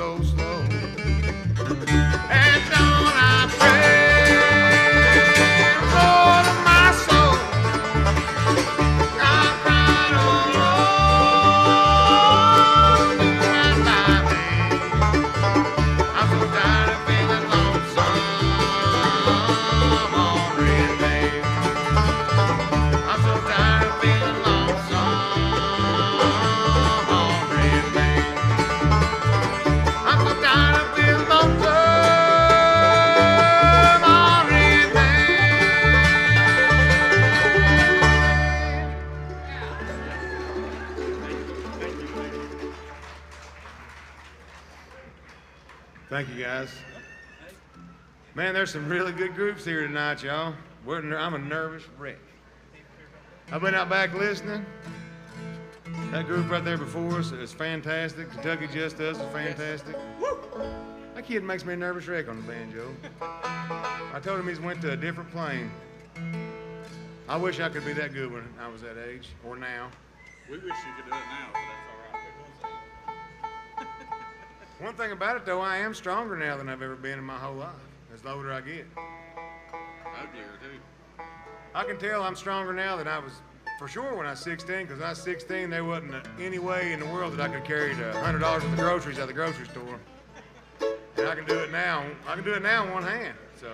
so slow. And don't I pray, Lord of my soul, I'm crying, oh Lord, do right by me. I'm so tired of feeling lonesome already. I'm so tired of feeling lonesome already. I'm so tired of feeling lonesome already. Thank you, guys. Man, there's some really good groups here tonight, y'all. I'm a nervous wreck. I've been out back listening. That group right there before us is fantastic. Kentucky Just Us is fantastic. Woo! That kid makes me a nervous wreck on the banjo. I told him he's went to a different plane. I wish I could be that good when I was that age, or now. We wish you could do it now, but that's all right. One thing about it, though, I am stronger now than I've ever been in my whole life, as the older I get. Uglier, too. I can tell I'm stronger now than I was for sure when I was 16, because when I was 16, there wasn't any way in the world that I could carry the $100 worth of groceries out of the grocery store. And I can do it now. I can do it now in one hand, so.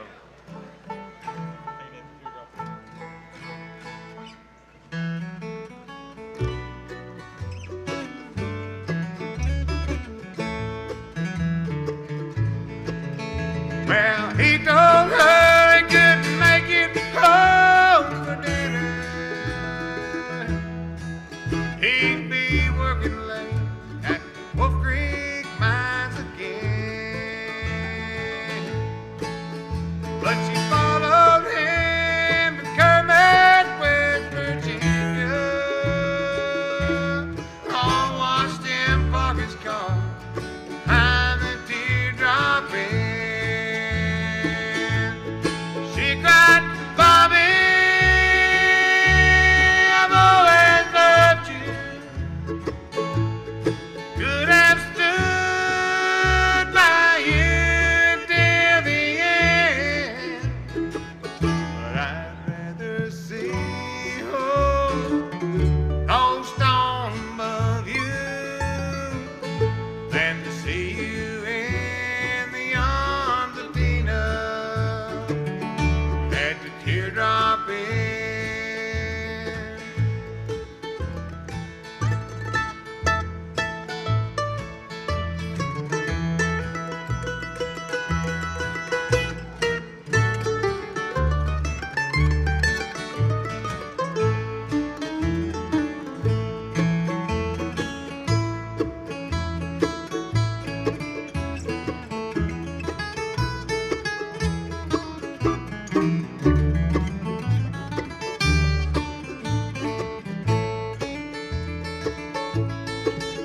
Well, he told her he couldn't make it home for dinner. He'd be working late at Wolf Creek Mines again. But she followed him to Kermit, West Virginia. Oh, watched him park his car behind the teardrop inn. She cried, Bobby, I've always loved you. Could have stood by you till the end. But I'd rather see ghost of you than to see you in the arms of Tina at the teardrop inn.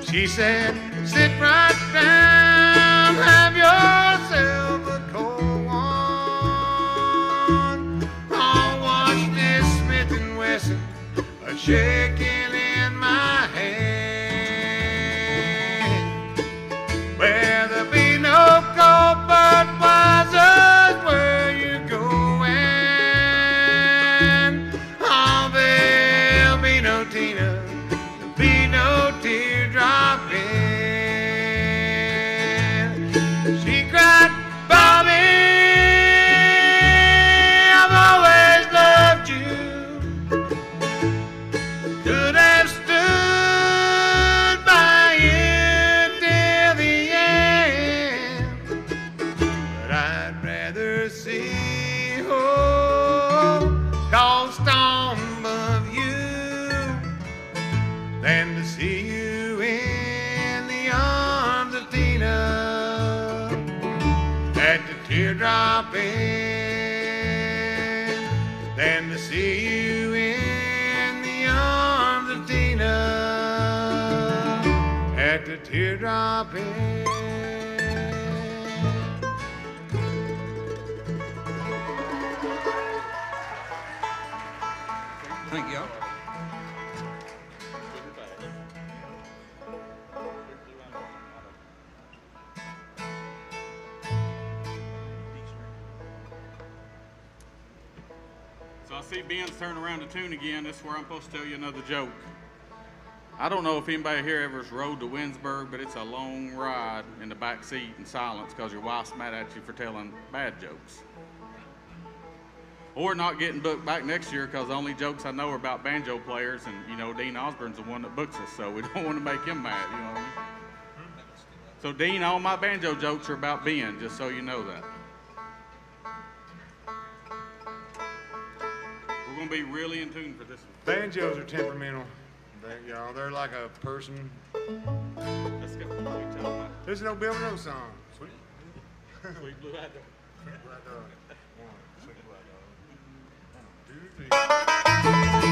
She said, sit right down, have yourself a cold one. I'll watch this Smith & Wesson a-shaking in my hand. Where there be no cold Budweisers where you going. Oh, there'll be no Tina, there'll be no teardrop in. She cried, Bobby, I've always loved you. Could have stood by you till the end. But I'd rather see ghost of you than to see you in the arms of Tina at the teardrop inn. Than to see you in the arms of Tina at the teardrop inn. Thank you. I see Ben's turning around the tune again, this is where I'm supposed to tell you another joke. I don't know if anybody here ever's rode to Winsburg, but it's a long ride in the back seat in silence because your wife's mad at you for telling bad jokes. Or not getting booked back next year because the only jokes I know are about banjo players, and you know Dean Osborne's the one that books us, so we don't want to make him mad, you know what I mean? So Dean, all my banjo jokes are about Ben, just so you know that. We're going to be really in tune for this one. Banjos are temperamental. Y'all, they're like a person. Let's go. There's no Bill Monroe song. Sweet. Sweet Blue Eyed Dog. Sweet Blue Eyed Dog. Sweet Blue Eyed Dog. 1, 2, 3.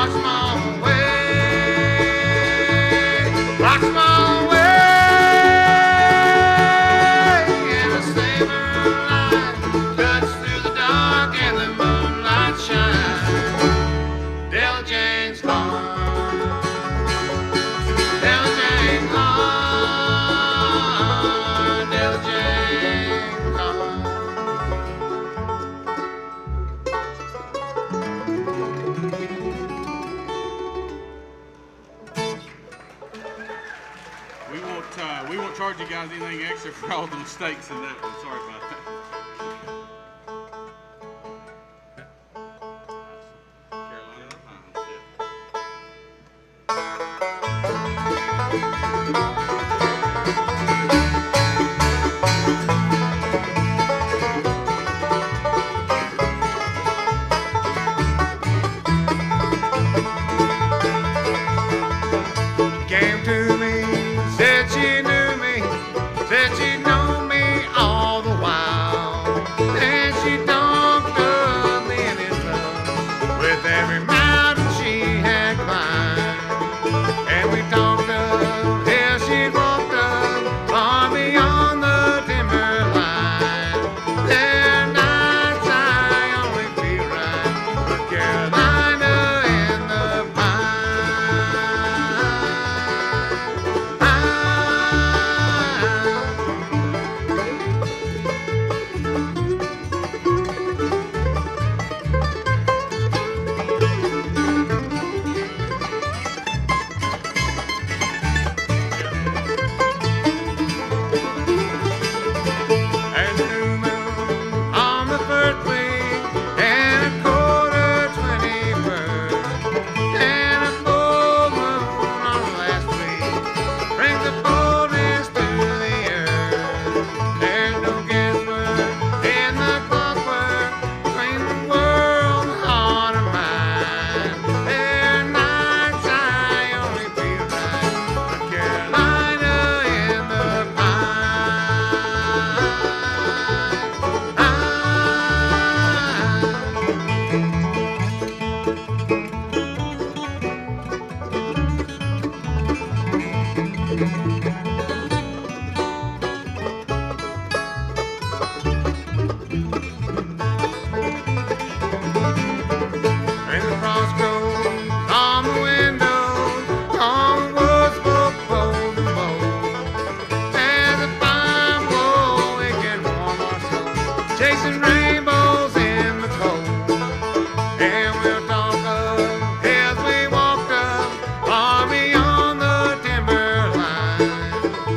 rocks them all away, rocks them all away. And the silver light cuts through the dark and the moonlight shines. Della Jane's gone. Della Jane's gone. Della Jane's gone. We won't charge you guys anything extra for all the mistakes in that one. Sorry about that. Carolina Pines, Came to me, said she knew me, said she'd known me all the while. And she talked of being in love with every mountain she had climbed. And we talked of how she'd walked up far beyond the timberline. There are nights I only feel right with Carolina and the and new moon on the first week, and a quarter 21st, and a full moon on the last week brings the fullness to the earth. There's no guesswork in the clockwork between the world and heart of mine. There are nights I only feel right with Carolina in the And the frost grows on the windows, on the woods both bold and bold. There's a fire glow, it can warm our souls, chasing rainbows in the cold. And we'll talk of as we walked up far beyond the timberline.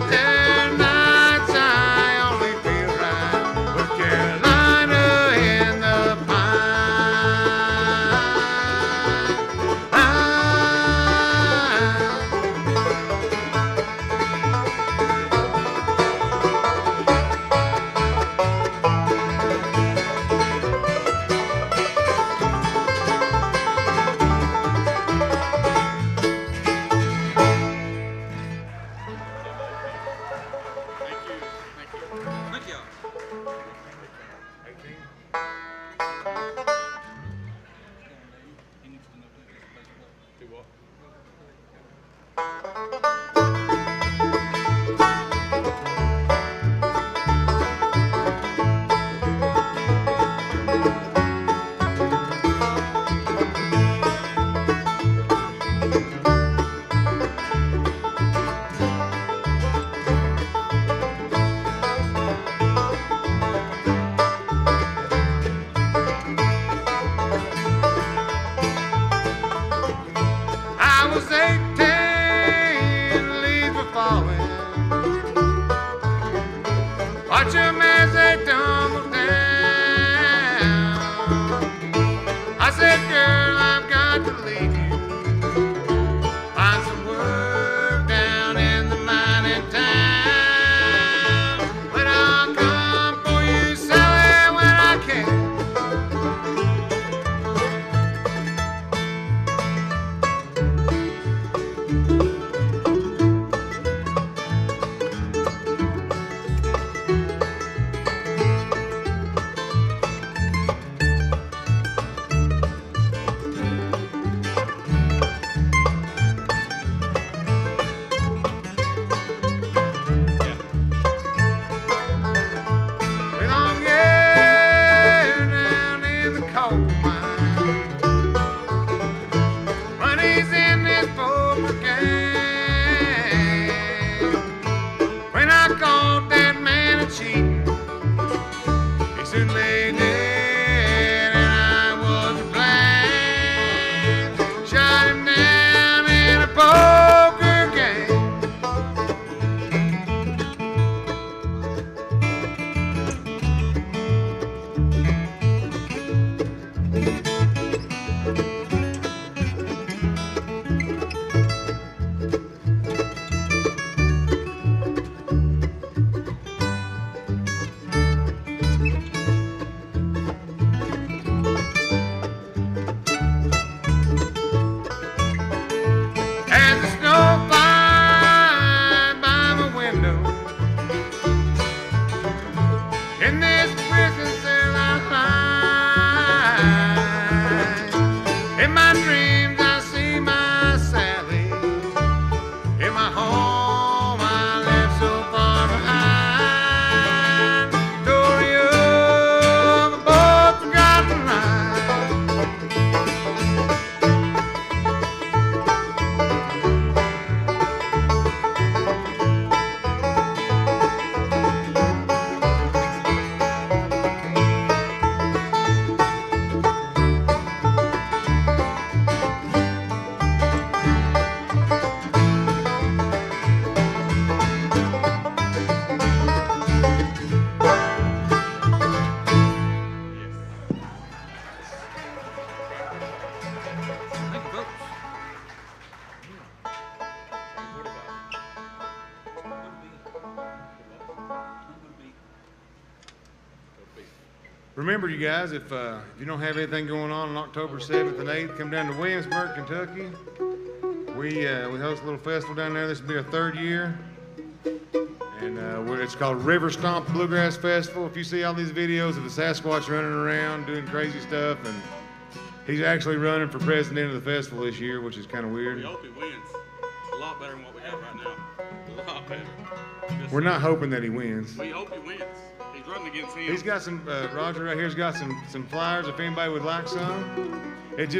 There are nights I only feel right with Carolina in the Thank you. Do what? I was 18, the leaves were falling. Watch 'em as they tumble down. I said, girl, I've got to leave you. Find some work down in the mining town. But I'll come for you, Sally, when I can. remember, you guys, if you don't have anything going on October 7th and 8th, come down to Williamsburg, Kentucky. We host a little festival down there. This will be our 3rd year. And it's called River Stomp Bluegrass Festival. If you see all these videos of the Sasquatch running around doing crazy stuff, and he's actually running for president of the festival this year, which is kind of weird. We hope he wins. A lot better than what we have right now. A lot better. We're not hoping that he wins. We hope he wins. He's running against him. He's got some, Roger right here's got some flyers if anybody would like some. It's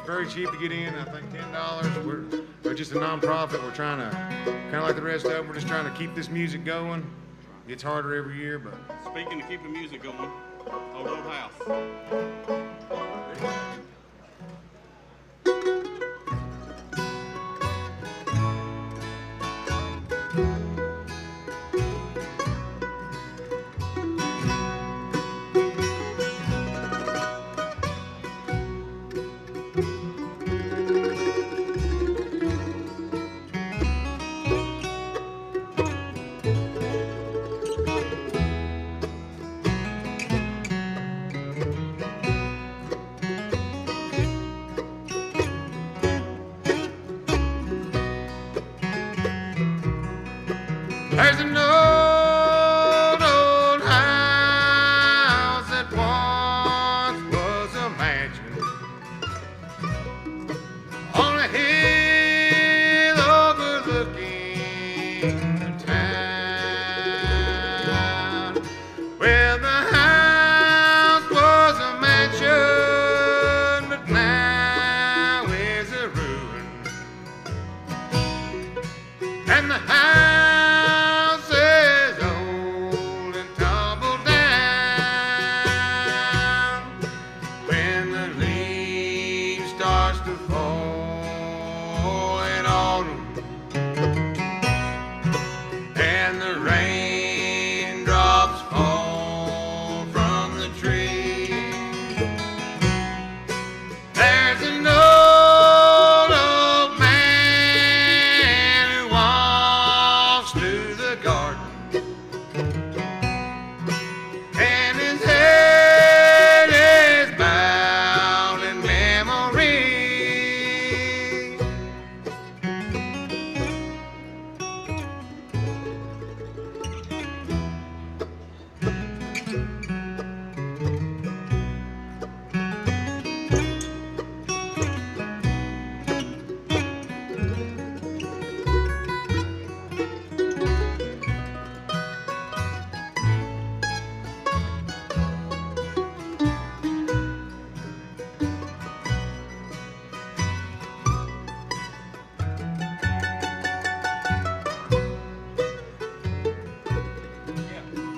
very cheap to get in. I think $10. We're just a non-profit. We're trying to, kind of like the rest of them, we're just trying to keep this music going. It's harder every year, but. Speaking of keeping music going, Old House. There's an old house that once was a mansion on a hill overlooking the town. Well, the house was a mansion, but now is a ruin. And the house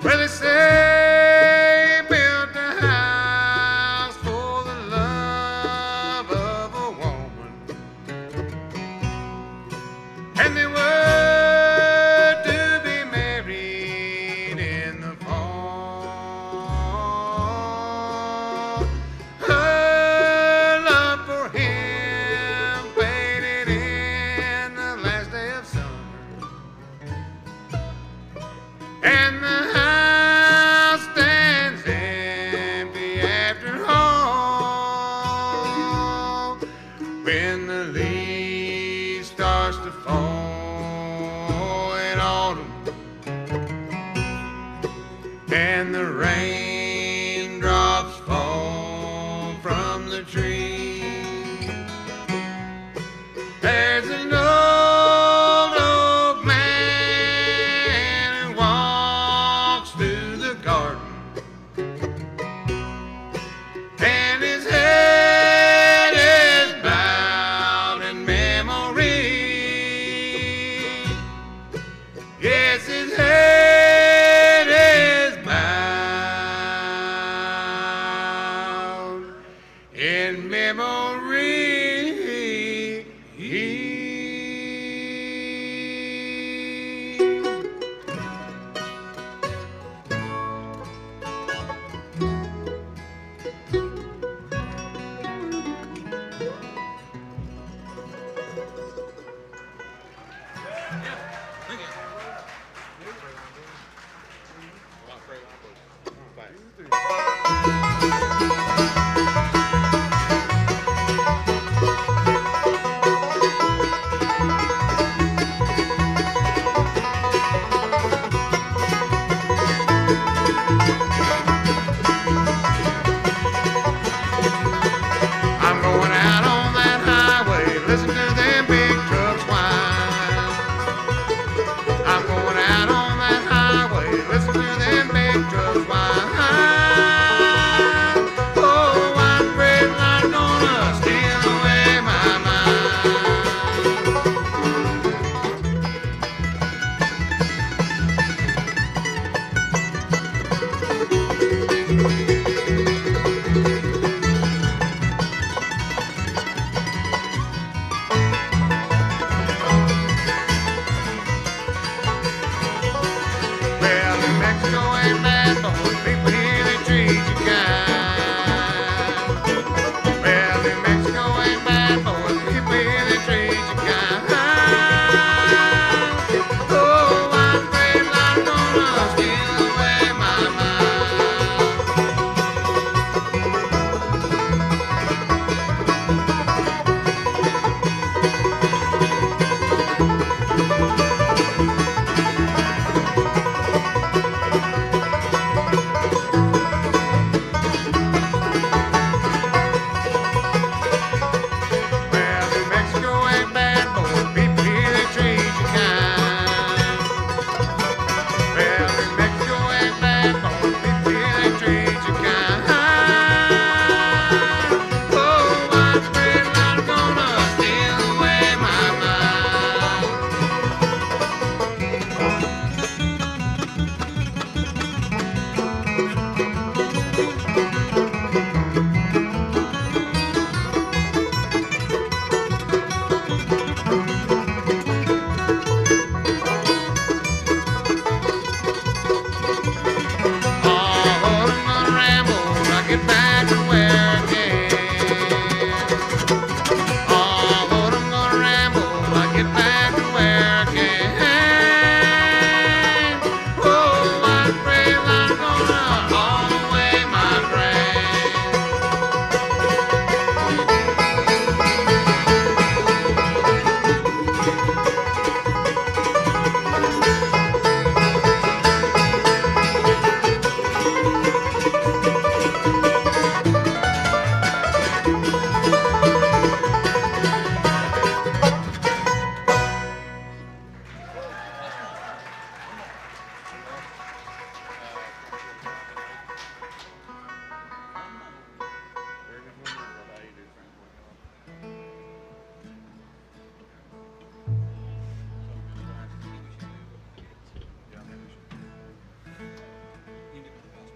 well, they say he built a house for the love of a woman, and they were to be married in the fall. Her love for him faded in the last day of summer, and the when the leaves starts to fall in autumn and the raindrops fall from the tree, there's an old man who walks through the garden, and his head in memory.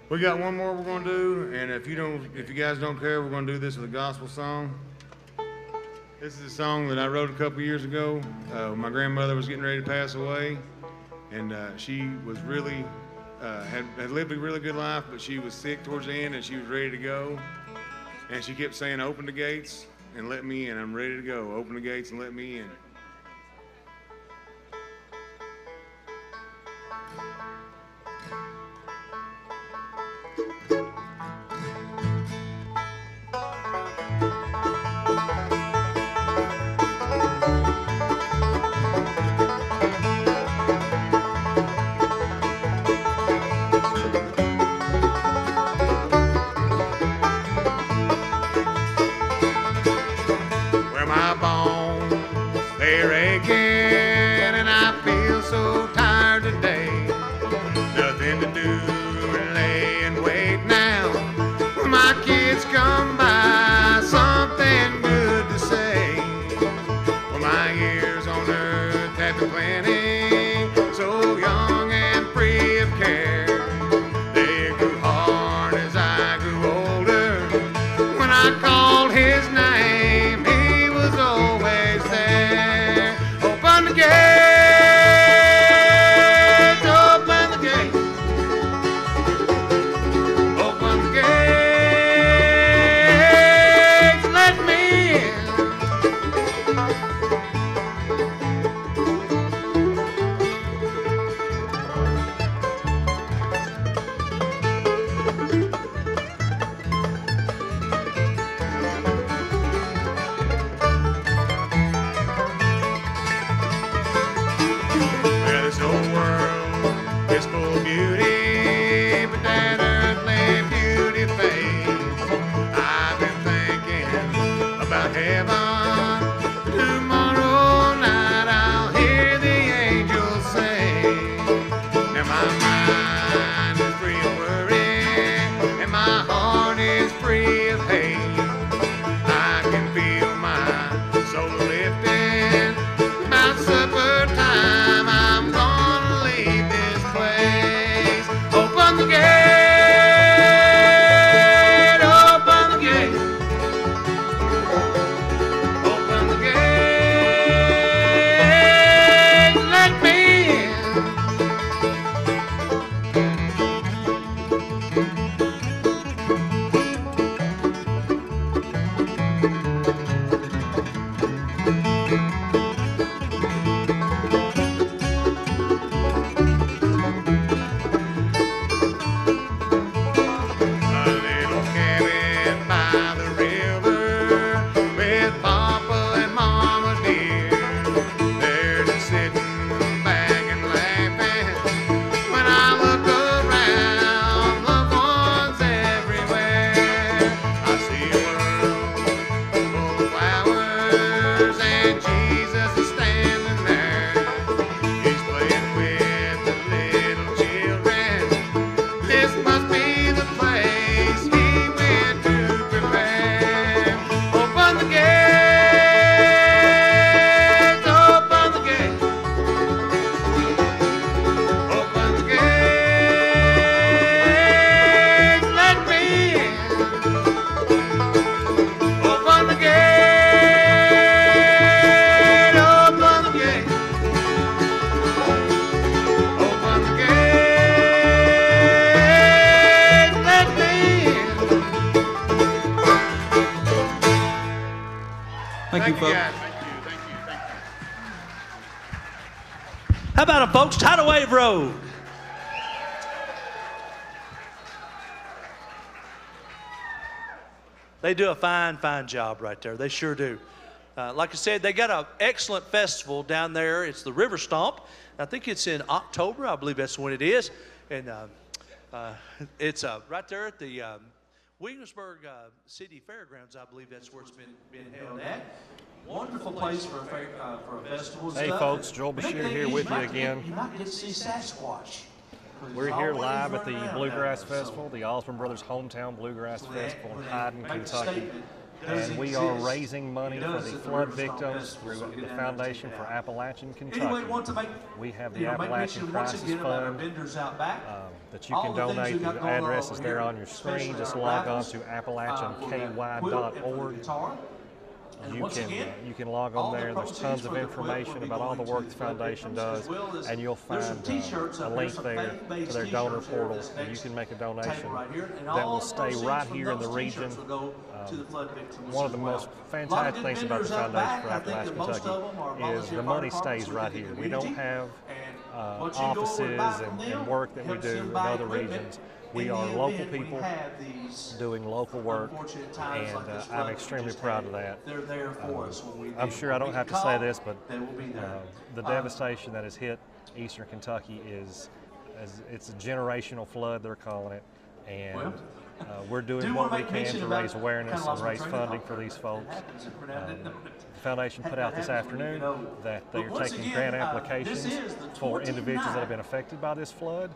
We got one more we're gonna do, and if you guys don't care, we're gonna do this with a gospel song. This is a song that I wrote a couple years ago. When my grandmother was getting ready to pass away, and she was really had lived a really good life, but she was sick towards the end, and she was ready to go. And she kept saying, "Open the gates and let me in. I'm ready to go. Open the gates and let me in." Thank you, folks. Thank you. How about them, folks? Tidal Wave Road. They do a fine job right there. They sure do. Like I said, they got an excellent festival down there. It's the River Stomp. I think it's in October. I believe that's when it is. And it's right there at the Williamsburg City Fairgrounds. I believe that's where it's been held at. Wonderful place for a festival. Hey folks, Joel Bashir here with you again. You might get to see Sasquatch. We're here live at the Bluegrass Festival, the Osborne Brothers Hometown Bluegrass Festival in Hyden, Kentucky. And we are raising money for the flood victims through the Foundation for Appalachian Kentucky. We have the Appalachian Crisis Fund. that you can donate. The address is there on your screen. Just log on to appalachianky.org. You can log on there. There's tons of information about all the work the foundation does, and you'll find a link there to their donor portal, and you can make a donation that will stay right here in the region. One of the most fantastic things about the Foundation for Appalachian Kentucky is the money stays right here. We don't have offices and work that we do in other regions. We are local people doing local work, and I'm extremely proud of that. I'm sure I don't have to say this, but the devastation that has hit eastern Kentucky it's a generational flood, they're calling it, and we're doing what we can to raise awareness and raise funding for these folks. The Foundation put out this afternoon that they're taking grant applications for individuals that have been affected by this flood.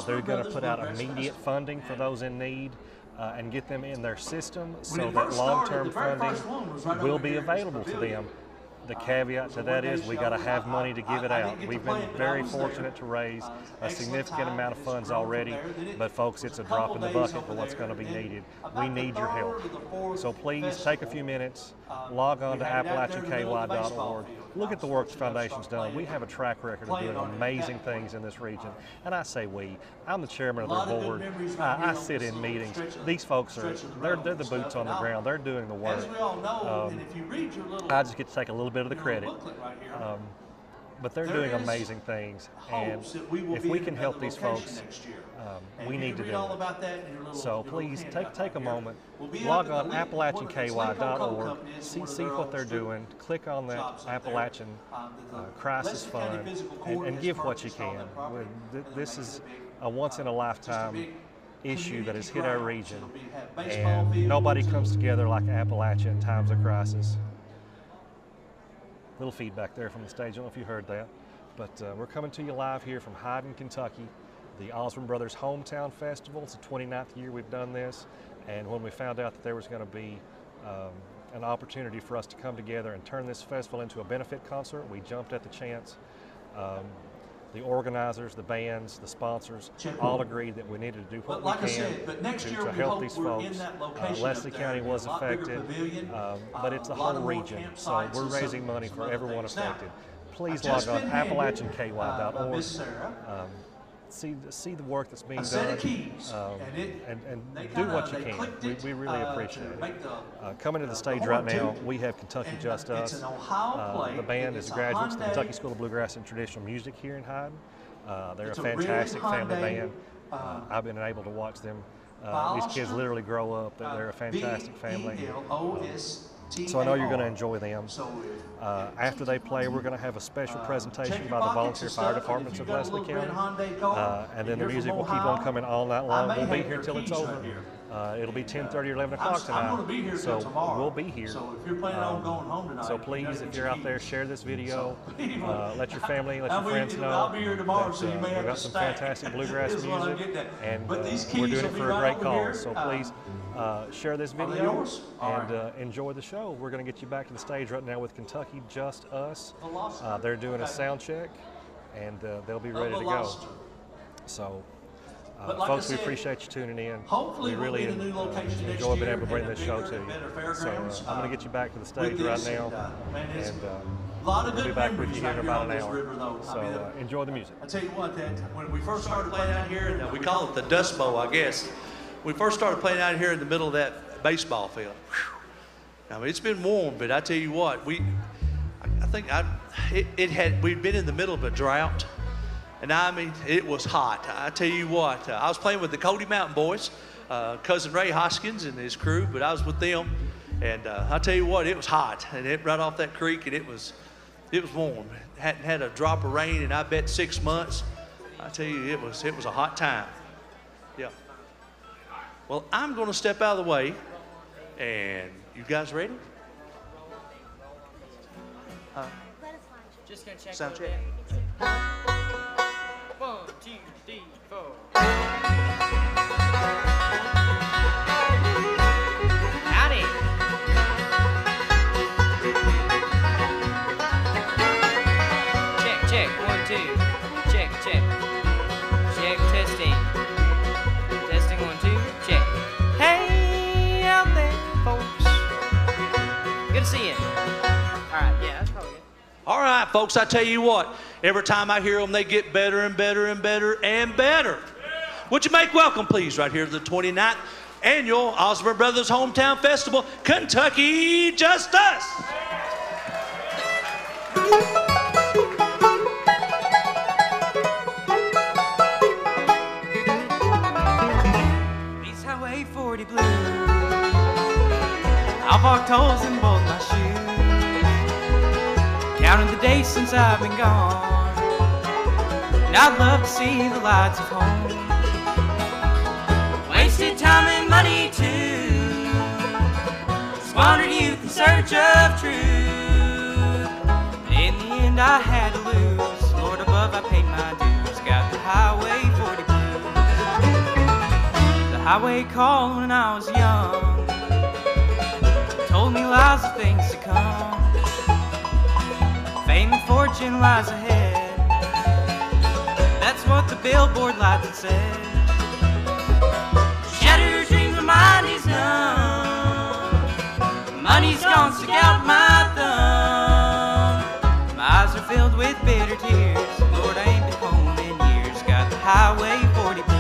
They're going to put out immediate funding for those in need and get them in their system so that long-term funding will be available to them. The caveat to that is we got to have money to give it out. We've been very fortunate to raise a significant amount of funds already, but folks, it's a drop in the bucket for what's going to be needed. We need your help. So please take a few minutes, log on to appalachianky.org. Look at the work the Foundation's done. We have a track record of doing amazing things in this region. And I say we. I'm the chairman of their board. I sit in meetings. These folks they're the boots on the ground. They're doing the work. I just get to take a little bit of the credit. But they're doing amazing things. And if we can help these folks, we need to do it. So please take a moment, log on appalachianky.org, see what they're doing, click on that Appalachian Crisis Fund, and give what you can. This is a once-in-a-lifetime issue that has hit our region, and nobody comes together like Appalachia in times of crisis. Little feedback there from the stage. I don't know if you heard that, but we're coming to you live here from Hyden, Kentucky, the Osborne Brothers Hometown Festival. It's the 29th year we've done this, and when we found out that there was going to be an opportunity for us to come together and turn this festival into a benefit concert, we jumped at the chance. The organizers, the bands, the sponsors all agreed that we needed to do what we can to help these folks. Leslie County was affected, but it's the whole region, so we're raising money for everyone affected. Please log on appalachianky.org. See the work that's being done, and do what you can. We really appreciate it. Coming to the stage right now, we have Kentucky Just Us. The band is graduates of the Kentucky School of Bluegrass and Traditional Music here in Hyden. They're a fantastic family band. I've been able to watch them. These kids literally grow up. They're a fantastic family. So I know you're going to enjoy them. After they play, we're going to have a special presentation by the volunteer fire departments of Leslie County. And then the music will keep on coming all night long. We'll be here till it's over. It'll be 10:30 or 11 o'clock tonight. So we'll be here. So please, if you're out there, share this video. Let your family, let your friends know that we've got some fantastic bluegrass music, and we're doing it for a great cause. So please share this video and enjoy the show. We're going to get you back to the stage right now with Kentucky Just Us. They're doing a sound check, and they'll be ready to go. So, folks, we appreciate you tuning in. We really enjoy being able to bring this show to you. So I'm going to get you back to the stage right now, and we'll be back with you here in about an hour. So enjoy the music. I tell you what, when we first started playing out here, and we call it the Dust Bowl, I guess. We first started playing out here in the middle of that baseball field. I mean, it's been warm, but I tell you what, we'd been in the middle of a drought, and I mean, it was hot. I tell you what, I was playing with the Cody Mountain Boys, cousin Ray Hoskins and his crew, but I was with them, and I tell you what, it was hot, and it right off that creek, and it was warm. Hadn't had a drop of rain in I bet 6 months. I tell you, it was a hot time. Yeah. Well, I'm going to step out of the way, and you guys ready? Just gonna check. Sound check. 1, 2, 3, 4. Howdy. Check, check. 1, 2. Check, check. Check, testing. All right, yeah, that's probably good. All right, folks, I tell you what, every time I hear them, they get better and better and better and better. Would you make welcome, please, right here to the 29th Annual Osborne Brothers Hometown Festival, Kentucky Just Us. These Highway 40 blues, I've walked holes in both my shoes, counting the days since I've been gone, and I'd love to see the lights of home. Wasted time and money too, squandered youth in search of truth. In the end I had to lose, Lord above I paid my dues. Got the Highway 40 blues. The highway called when I was young, told me lies of things to come. Fame and fortune lies ahead, that's what the billboard lights had said. Shattered dreams, my mind is numb. Money's gone, stick out my thumb. My eyes are filled with bitter tears. Lord, I ain't been home in years. Got the Highway 40 blues.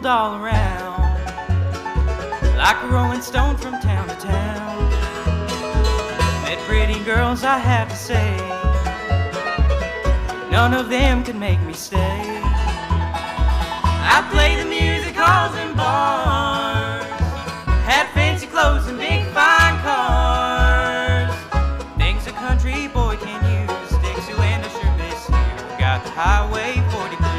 All around, like a rolling stone from town to town. Met pretty girls, I have to say, none of them could make me stay. I played the music halls and bars, had fancy clothes and big fine cars, things a country boy can use. Dixieland, I sure miss you. Got the Highway 40 blues.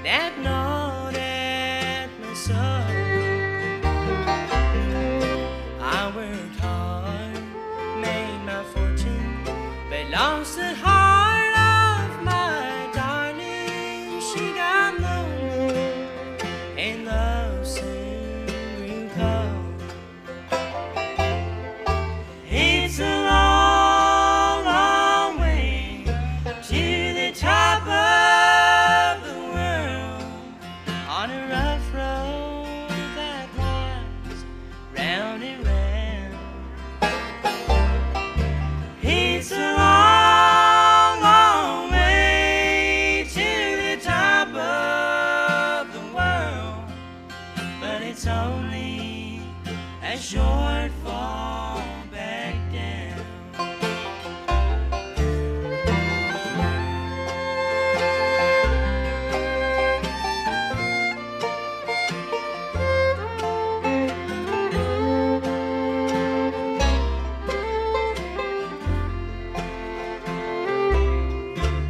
that gnawed at my soul. I worked hard, made my fortune, but lost the heart of my darling. She got lonely, and love soon grew cold. It's a long, long way to the top of the world on a rough road that winds round and round. It's a long, long way to the top of the world, but it's only a short fall back down.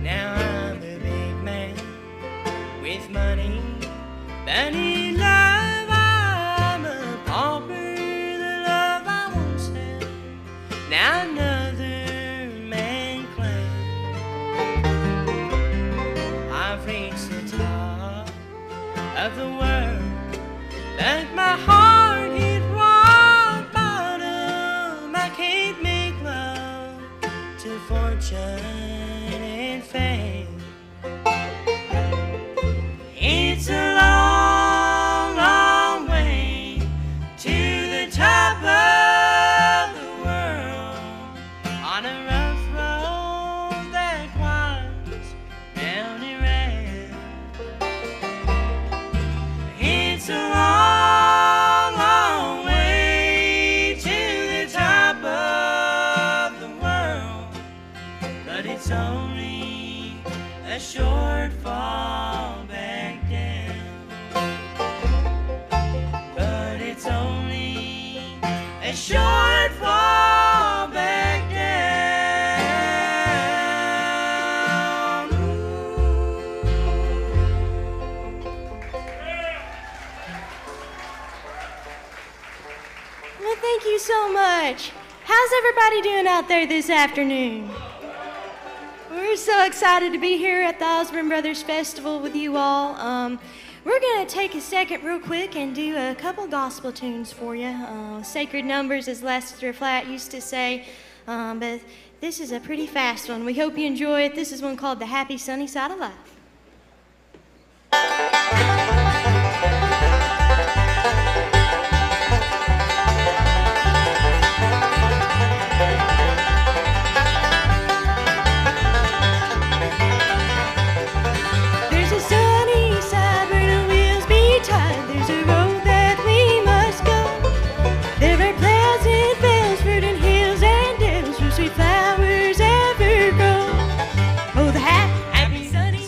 Now I'm a big man with money, but in love I'm a pauper. The love I once had, now another man claims. I've reached the top of the world, but my heart hit rock bottom. I can't make love to fortune and fame. It's a long, long way to the top of the world on a rough road that winds round and round. It's a long, long way to the top of the world, but it's only a short fall back down. But it's only a short fall back down. Well, thank you so much. How's everybody doing out there this afternoon? We're so excited to be here at the Osborne Brothers Festival with you all. We're going to take a second real quick and do a couple gospel tunes for you. Sacred numbers, as Lester Flatt used to say. But this is a pretty fast one. We hope you enjoy it. This is one called The Happy Sunny Side of Life. There's a sunny side where the wheels be tied. There's a road that we must go. There are pleasant vales, verdant hills and dales where sweet flowers ever grow. Oh, the happy sunny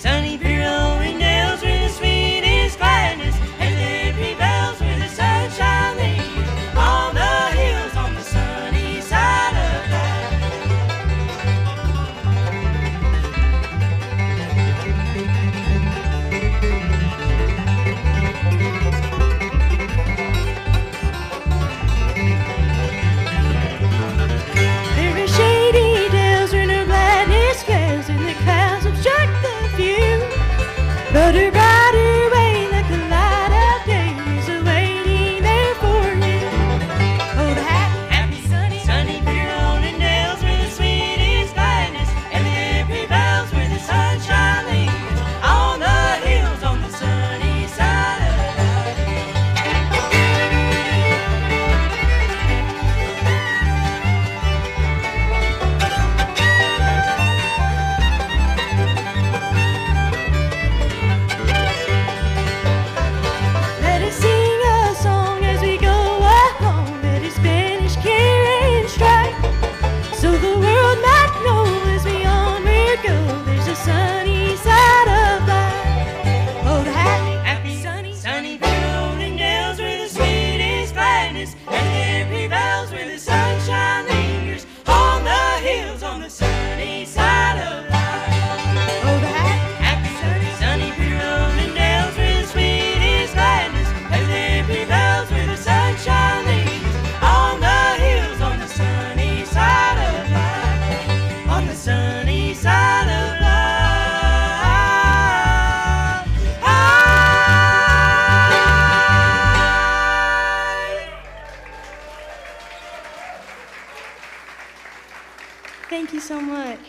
so much.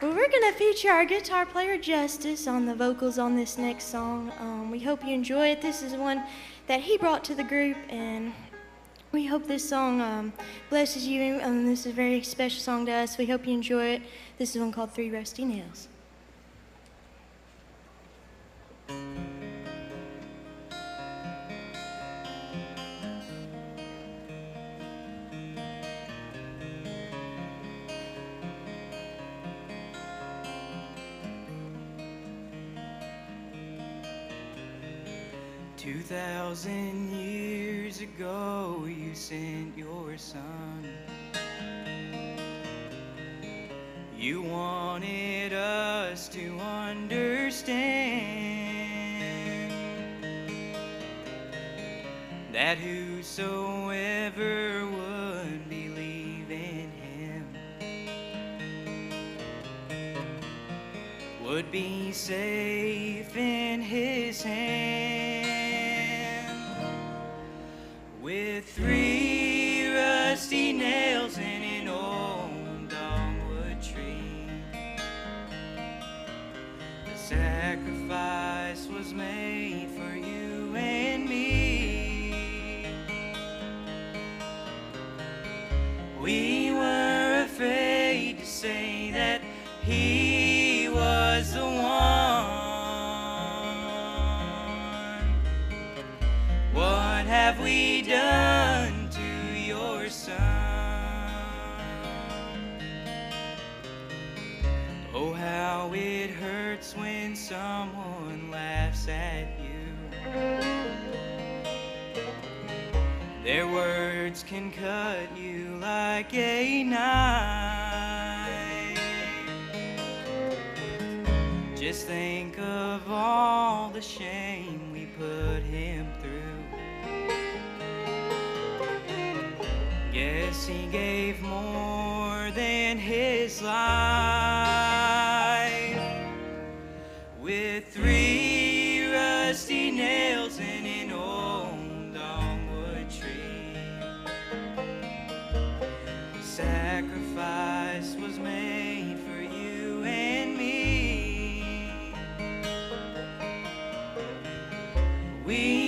Well, we're going to feature our guitar player, Justice, on the vocals on this next song. We hope you enjoy it. This is one that he brought to the group, and we hope this song blesses you. This is a very special song to us. We hope you enjoy it. This is one called Three Rusty Nails. 2,000 years ago, you sent your son. You wanted us to understand that whosoever would believe in him would be safe in his hand. With 3 rusty nails and an old dogwood tree, the sacrifice was made for you and me. We were afraid to say that he was the one. What have we done to your son? Oh, how it hurts when someone laughs at you. Their words can cut you like a knife. Just think of all the shame we put him through. Guess he gave more than his life. With 3 rusty nails and an old dogwood tree, the sacrifice was made for you and me. We